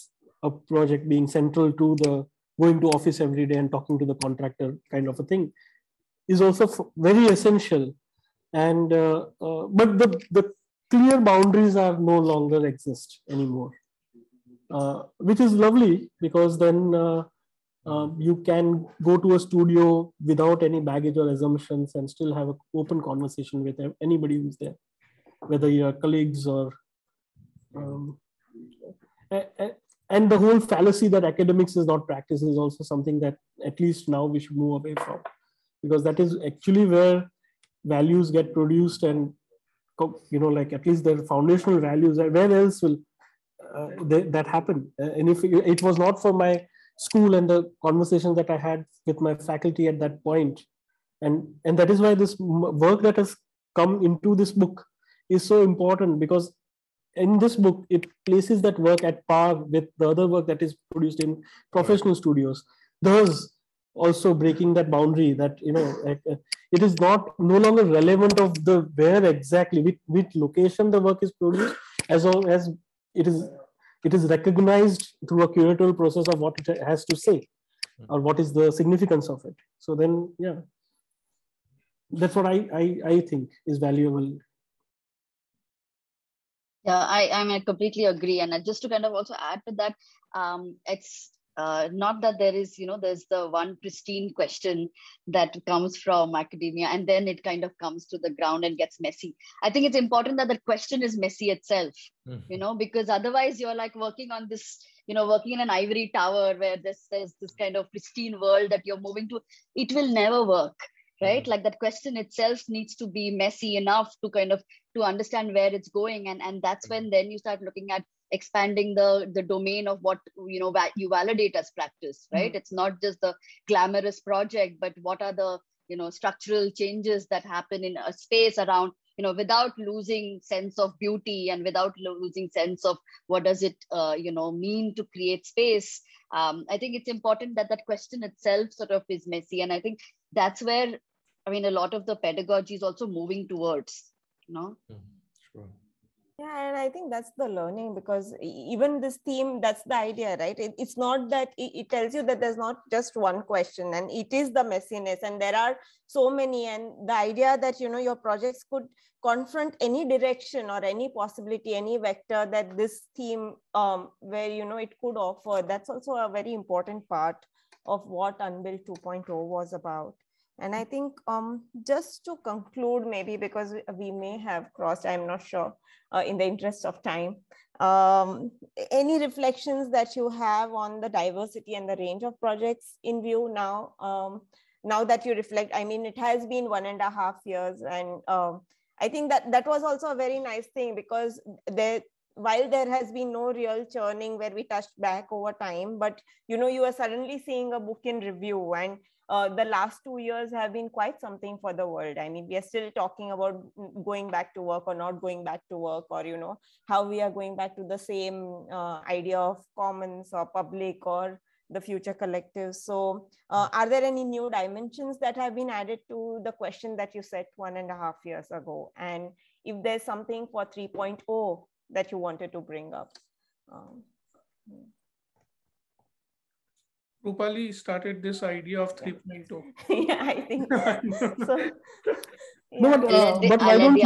a project being central to the going to office every day and talking to the contractor kind of a thing, is also very essential. And but the clear boundaries are no longer exist anymore, which is lovely, because then you can go to a studio without any baggage or assumptions and still have an open conversation with anybody who's there, whether you're colleagues or and the whole fallacy that academics is not practice is also something that at least now we should move away from, because that is actually where values get produced, and like at least the foundational values. Where else will that happen? And if it was not for my school and the conversations that I had with my faculty at that point, and that is why this work that has come into this book is so important, because in this book it places that work at par with the other work that is produced in professional studios, thus also breaking that boundary that it is no longer relevant of the where exactly which location the work is produced, as long as it is recognized through a curatorial process of what it has to say or what is the significance of it. So then, yeah, that's what I think is valuable. Yeah, I completely agree. And just to kind of also add to that, it's not that there is, there's the one pristine question that comes from academia and then it kind of comes to the ground and gets messy. I think it's important that the question is messy itself, because otherwise you're like working on this, working in an ivory tower where there's this kind of pristine world that you're moving to. It will never work, right? Like that question itself needs to be messy enough to kind of to understand where it's going. And that's when then you start looking at expanding the domain of what you validate as practice, right? It's not just the glamorous project, but what are the structural changes that happen in a space around, without losing sense of beauty and without losing sense of what does it mean to create space. I think it's important that that question itself sort of is messy, and I think that's where a lot of the pedagogy is also moving towards. Sure. Yeah, and I think that's the learning, because even this theme, that's the idea, right? It's not that it tells you that there's not just one question, and it is the messiness, and there are so many, and the idea that your projects could confront any direction or any possibility, any vector that this theme where it could offer. That's also a very important part of what Unbuilt 2.0 was about. And I think just to conclude, maybe because we may have crossed, I'm not sure, in the interest of time, any reflections that you have on the diversity and the range of projects in view now, now that you reflect? It has been 1.5 years, and I think that was also a very nice thing, because while there has been no real churning where we touched back over time, but you are suddenly seeing a book in review, and the last 2 years have been quite something for the world. We are still talking about going back to work or not going back to work, or how we are going back to the same idea of commons or public or the future collective. So are there any new dimensions that have been added to the question that you set 1.5 years ago? And if there's something for 3.0 that you wanted to bring up? Rupali started this idea of 3.0. Yeah, I think so. No, but why don't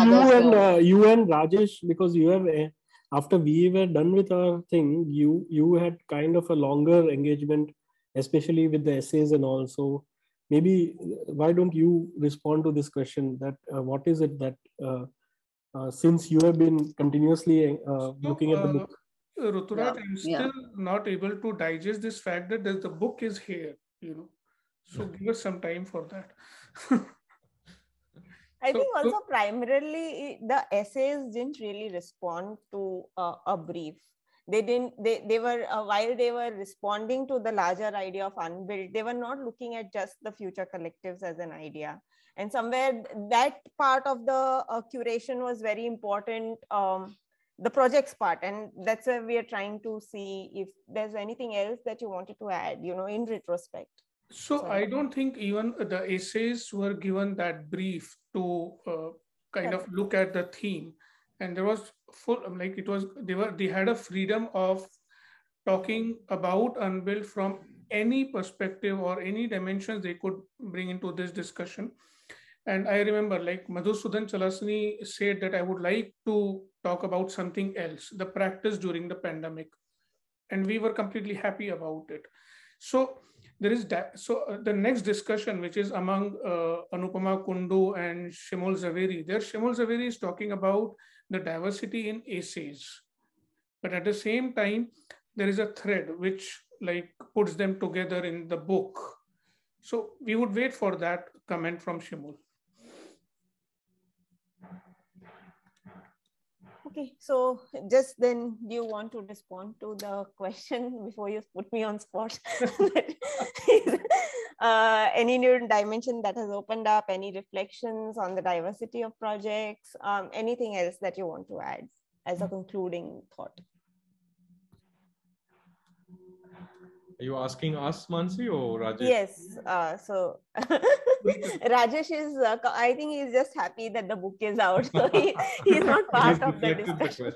you and Rajesh, because you have after we were done with our thing, you had kind of a longer engagement, especially with the essays and all. So maybe why don't you respond to this question, that what is it that since you have been continuously looking at the book? Ruturaj, I'm still not able to digest this fact that the book is here, So give us some time for that. I think also primarily the essays didn't really respond to a brief. They were while they were responding to the larger idea of Unbuilt, they were not looking at just the future collectives as an idea. And somewhere that part of the curation was very important, the projects part, and that's where we are trying to see if there's anything else that you wanted to add, in retrospect. So I don't think even the essays were given that brief to kind of look at the theme, and there was they had a freedom of talking about Unbuilt from any perspective or any dimensions they could bring into this discussion. And I remember, like Madhusudan Chalasani said, that I would like to talk about something else, the practice during the pandemic, and we were completely happy about it. So there is that. So the next discussion, which is among Anupama Kundu and Shimol Zaveri, there Shimol Zaveri is talking about the diversity in essays, but at the same time there is a thread which puts them together in the book. So we would wait for that comment from Shimol. Okay, so just then, do you want to respond to the question before you put me on spot? Any new dimension that has opened up, any reflections on the diversity of projects, anything else that you want to add as a concluding thought? Are you asking us, Mansi, or Rajesh? Yes. So Rajesh is, I think he's just happy that the book is out. So he's not part of the discussion.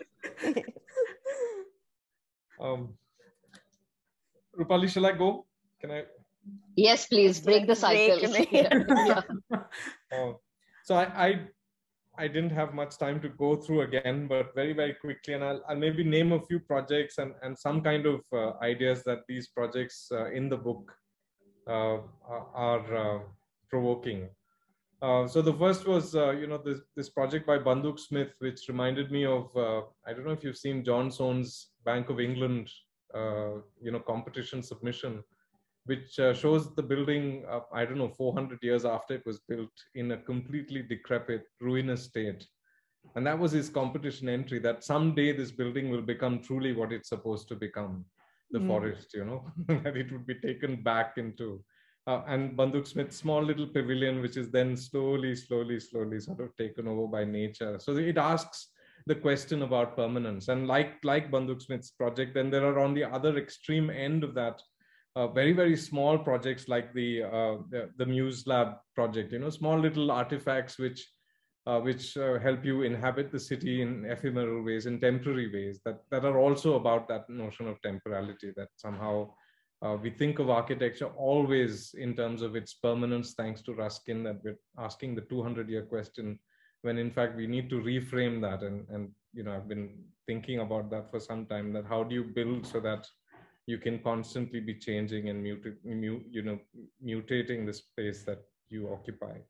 Rupali, shall I go? Can I? Yes, please break the cycle. So I didn't have much time to go through again, but very, very quickly, and I'll maybe name a few projects and some kind of ideas that these projects in the book are provoking. So the first was, this project by Banduk Smith, which reminded me of, I don't know if you've seen John Soane's Bank of England, competition submission, which shows the building, I don't know, 400 years after it was built in a completely decrepit, ruinous state. And that was his competition entry, that someday this building will become truly what it's supposed to become, the forest, that it would be taken back into. And Banduk Smith's small little pavilion, which is then slowly sort of taken over by nature. So it asks the question about permanence. And like Banduk Smith's project, then there are on the other extreme end of that, very, very small projects like the Muse Lab project, small little artifacts which help you inhabit the city in ephemeral ways, in temporary ways, that are also about that notion of temporality, that somehow we think of architecture always in terms of its permanence, thanks to Ruskin, that we're asking the 200-year question, when in fact we need to reframe that. And I've been thinking about that for some time, that how do you build so that you can constantly be changing and mutating the space that you occupy.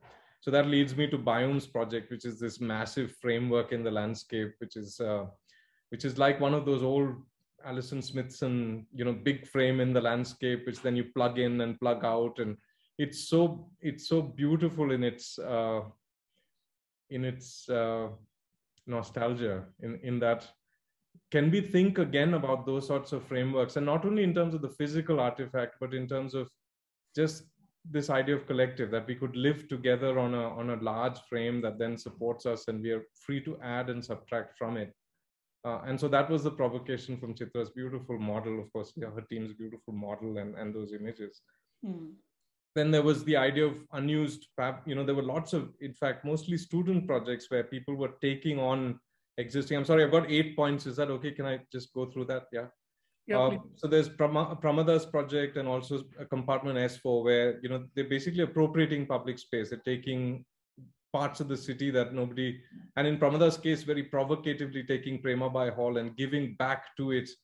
So that leads me to Biome's project, which is this massive framework in the landscape, which is like one of those old Alison Smithson, big frame in the landscape, which then you plug in and plug out, and it's so beautiful in its nostalgia. In that, can we think again about those sorts of frameworks, and not only in terms of the physical artifact, but in terms of just this idea of collective, that we could live together on a large frame that then supports us, and we are free to add and subtract from it. And so that was the provocation from Chitra's beautiful model, of course, her team's beautiful model and those images. Then there was the idea of unused, there were lots of, in fact, mostly student projects where people were taking on existing. I'm sorry, I've got 8 points. Is that okay? Can I just go through that? Yeah. So there's Pramada's project, and also a compartment S4, where they're basically appropriating public space. They're taking parts of the city that nobody, and in Pramada's case, very provocatively taking Premabai Hall and giving back to its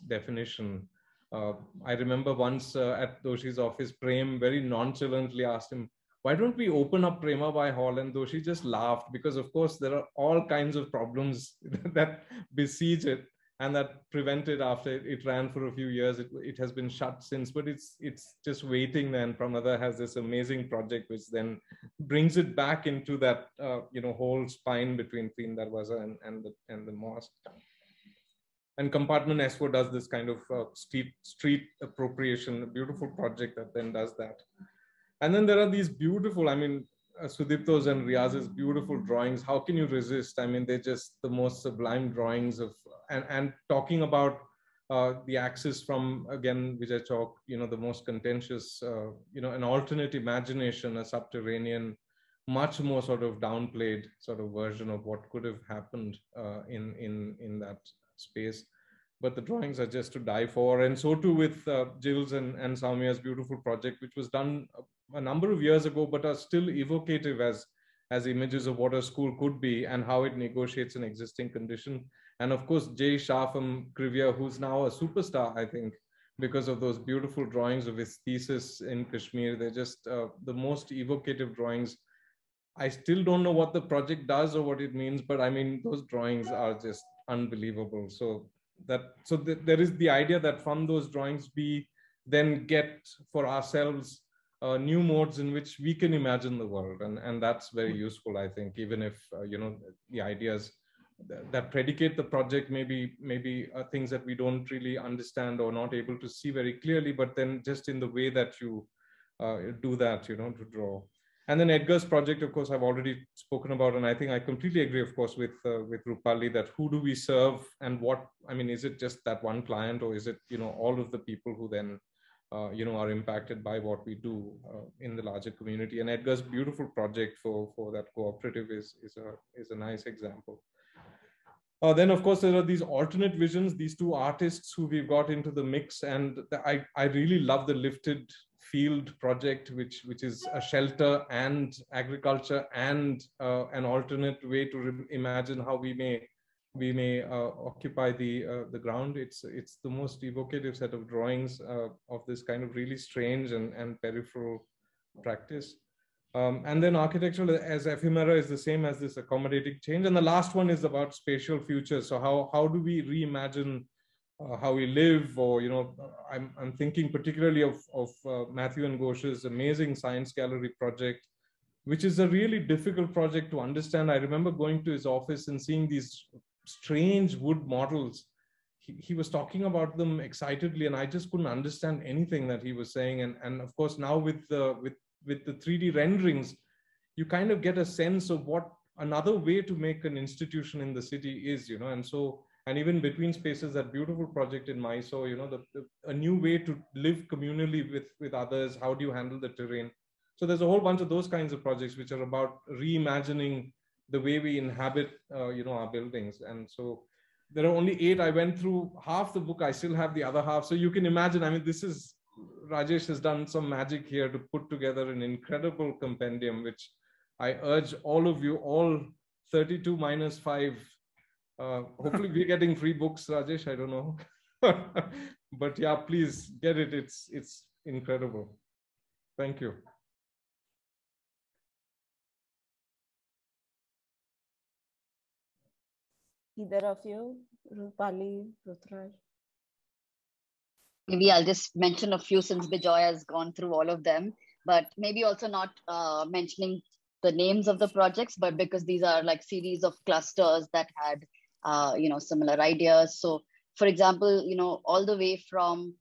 definition. I remember once at Doshi's office, Prem very nonchalantly asked him, "Why don't we open up Premabai Hall?" And Doshi just laughed, because of course there are all kinds of problems that besiege it, and that prevented, after it ran for a few years, it has been shut since, but it's just waiting. Then Pramada has this amazing project which then brings it back into that whole spine between Teen Darwaza and the mosque. And compartment S4 does this kind of street appropriation, a beautiful project that then does that. And then there are these beautiful, Sudipto's and Riaz's beautiful drawings. How can you resist? they're just the most sublime drawings of, and talking about the axis from, again, Vijay Chowk, the most contentious, an alternate imagination, a subterranean, much more sort of downplayed sort of version of what could have happened in that space. But the drawings are just to die for. And so too with Jill's and Saumia's beautiful project, which was done a number of years ago, but are still evocative as images of what a school could be and how it negotiates an existing condition. And of course, Jay Shah from Krivia, who's now a superstar, I think, because of those beautiful drawings of his thesis in Kashmir. They're just the most evocative drawings. I still don't know what the project does or what it means, but those drawings are just unbelievable. So there is the idea that from those drawings, we then get for ourselves new modes in which we can imagine the world. And that's very useful, I think, even if, the ideas that predicate the project maybe things that we don't really understand or not able to see very clearly, but then just in the way that you do that, to draw. And then Edgar's project, of course, I've already spoken about, and I think I completely agree, of course, with Rupali, that who do we serve and what, is it just that one client, or is it, all of the people who then, are impacted by what we do in the larger community? And Edgar's beautiful project for that cooperative is a nice example. Then, of course, there are these alternate visions, these two artists who we've got into the mix. And I really love the lifted field project, which is a shelter and agriculture and an alternate way to imagine how we may occupy the ground. It's the most evocative set of drawings of this kind of really strange and peripheral practice. And then architecture as ephemera is the same as this accommodating change. And the last one is about spatial futures. So how do we reimagine how we live? Or, you know, I'm thinking particularly of Matthew and Ghosh's amazing science gallery project, which is a really difficult project to understand. I remember going to his office and seeing these strange wood models. He was talking about them excitedly, and I just couldn't understand anything that he was saying. And of course, now with the 3D renderings, you kind of get a sense of what another way to make an institution in the city is, you know. And even Between Spaces, that beautiful project in Mysore, you know, a new way to live communally with others. How do you handle the terrain? So there's a whole bunch of those kinds of projects which are about reimagining the way we inhabit, you know, our buildings. And so there are only 8. I went through half the book. I still have the other half. So you can imagine, I mean, Rajesh has done some magic here to put together an incredible compendium, which I urge all of you, all 32 minus 5. Hopefully we're getting free books, Rajesh, I don't know. But yeah, please get it. It's incredible. Thank you. Either of you, Rupali, Ruturaj? Maybe I'll just mention a few since Bijoy has gone through all of them, but maybe also not mentioning the names of the projects, but because these are like series of clusters that had, you know, similar ideas. So for example, you know, all the way from,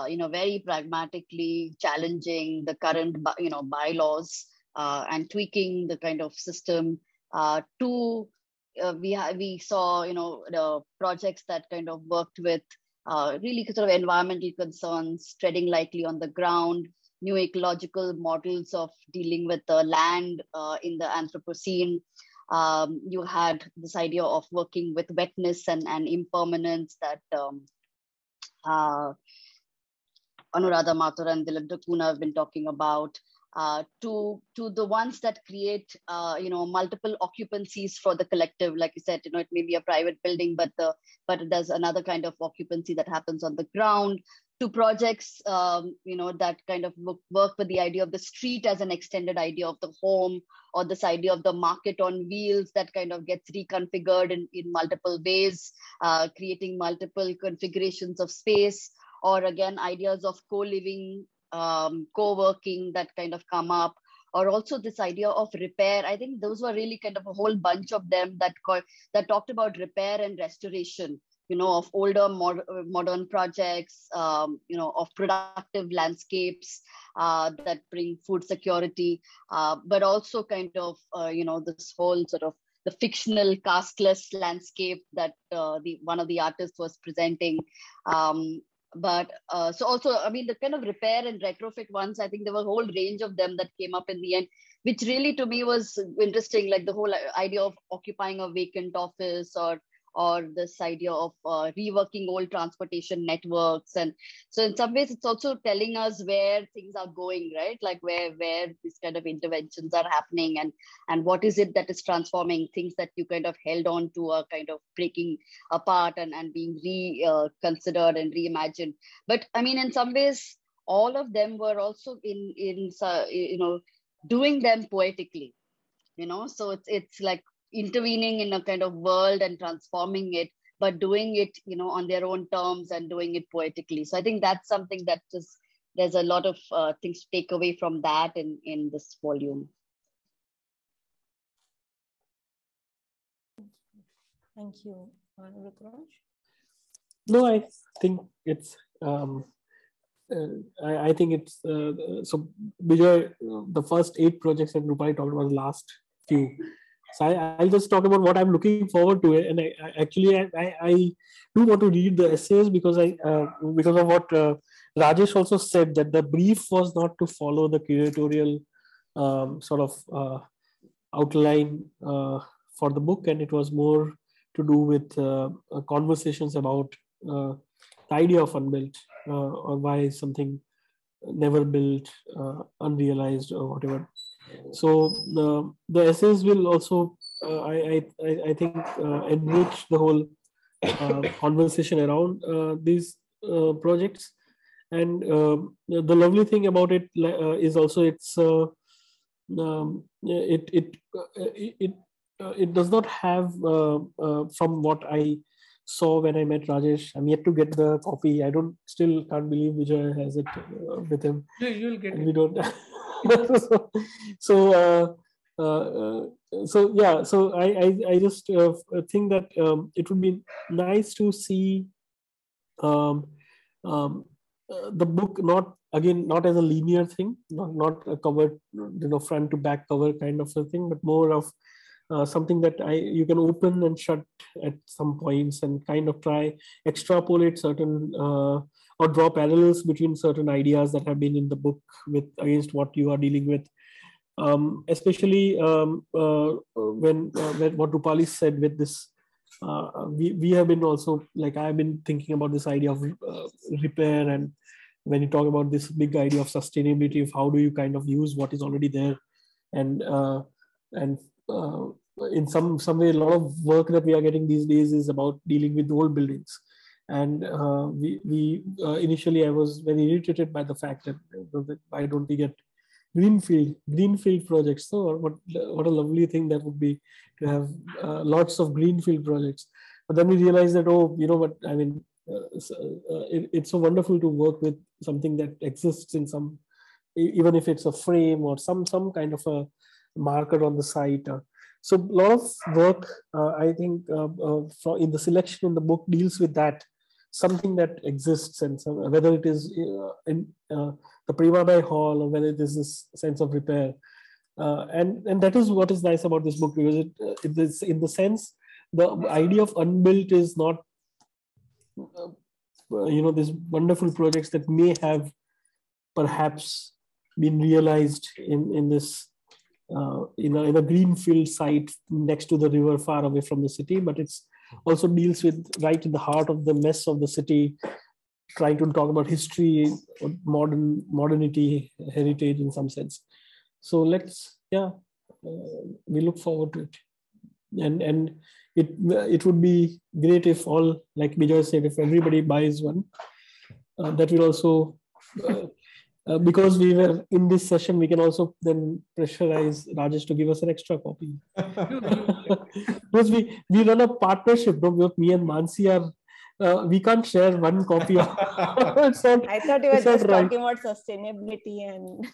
you know, very pragmatically challenging the current, you know, bylaws and tweaking the kind of system to we saw, you know, the projects that kind of worked with really sort of environmental concerns, treading lightly on the ground, new ecological models of dealing with the land in the Anthropocene. You had this idea of working with wetness and impermanence that Anuradha Mathur and Dilip Dakuna have been talking about. To the ones that create, you know, multiple occupancies for the collective. Like you said, you know, it may be a private building, but there's another kind of occupancy that happens on the ground. To projects, you know, that kind of work with the idea of the street as an extended idea of the home, or this idea of the market on wheels that kind of gets reconfigured in multiple ways, creating multiple configurations of space, or again, ideas of co-living, co-working that kind of come up, or also this idea of repair. I think those were really kind of a whole bunch of them that talked about repair and restoration, you know, of older modern projects, you know, of productive landscapes that bring food security, but also kind of, you know, this whole sort of the fictional casteless landscape that one of the artists was presenting. But so also, I mean, the kind of repair and retrofit ones, I think there was a whole range of them that came up in the end, which really to me was interesting, like the whole idea of occupying a vacant office, or this idea of reworking old transportation networks. And so in some ways, it's also telling us where things are going, right? Like where these kind of interventions are happening, and what is it that is transforming things that you kind of held on to are kind of breaking apart and being reconsidered and reimagined. But I mean, in some ways, all of them were also in you know, doing them poetically, you know, so it's like intervening in a kind of world and transforming it, but doing it, you know, on their own terms and doing it poetically. So I think that's something that just, there's a lot of things to take away from that in this volume. Thank you. Ruturaj? No, I think it's I think it's so Bijoy, the first 8 projects that Rupali talked about, the last few. So I'll just talk about what I'm looking forward to. And I do want to read the essays because because of what Rajesh also said, that the brief was not to follow the curatorial sort of outline for the book, and it was more to do with conversations about the idea of unbuilt, or why something never built, unrealized, or whatever. So the essays will also, I think, enrich the whole conversation around these projects. And the lovely thing about it is also it does not have, from what I saw when I met Rajesh. I'm yet to get the copy. I still can't believe Vijay has it with him. Yeah, you'll get it. We don't. so yeah. So I just think that it would be nice to see the book not as a linear thing, not a covered, front to back cover kind of a thing, but more of something that you can open and shut at some points and kind of try extrapolate certain or draw parallels between certain ideas that have been in the book against what you are dealing with. Especially when what Rupali said with this, we have been also, like, I've been thinking about this idea of repair, and when you talk about this big idea of sustainability, of how do you kind of use what is already there, and in some way, a lot of work that we are getting these days is about dealing with old buildings. And initially I was very irritated by the fact that why don't we get greenfield projects? So what a lovely thing that would be to have lots of greenfield projects. But then we realized that, oh, you know what, I mean, it's so wonderful to work with something that exists in some, even if it's a frame or some kind of a marker on the site. So a lot of work, I think, in the selection in the book deals with that, something that exists, and whether it is in the Premabai Hall, or whether it is this sense of repair. And that is what is nice about this book, because it is, in the sense, the idea of unbuilt is not, these wonderful projects that may have perhaps been realized in this, in a greenfield site next to the river, far away from the city, but it's also deals with right in the heart of the mess of the city, trying to talk about history, modernity, heritage in some sense. So we look forward to it, and it would be great if all, like Bijoy said, if everybody buys one. That will also, because we were in this session, we can also then pressurize Rajesh to give us an extra copy. Because we run a partnership, both me and Mansi are, we can't share one copy of I thought you were just talking about sustainability and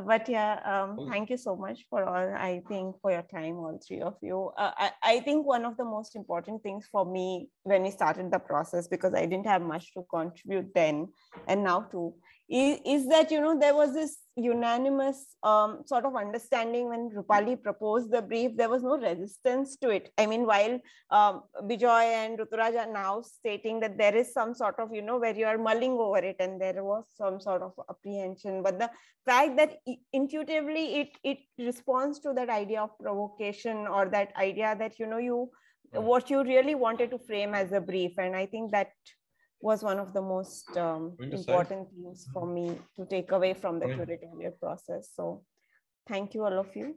but yeah, thank you so much for all, I think, for your time, all three of you. I think one of the most important things for me when we started the process, because I didn't have much to contribute then and now too, is that, there was this unanimous sort of understanding when Rupali proposed the brief. There was no resistance to it. I mean, while Bijoy and Ruturaj are now stating that there is some sort of, where you are mulling over it and there was some sort of apprehension, but the fact that intuitively it responds to that idea of provocation, or that idea that, what you really wanted to frame as a brief. And I think that was one of the most important things for me to take away from the curatorial process. So thank you, all of you.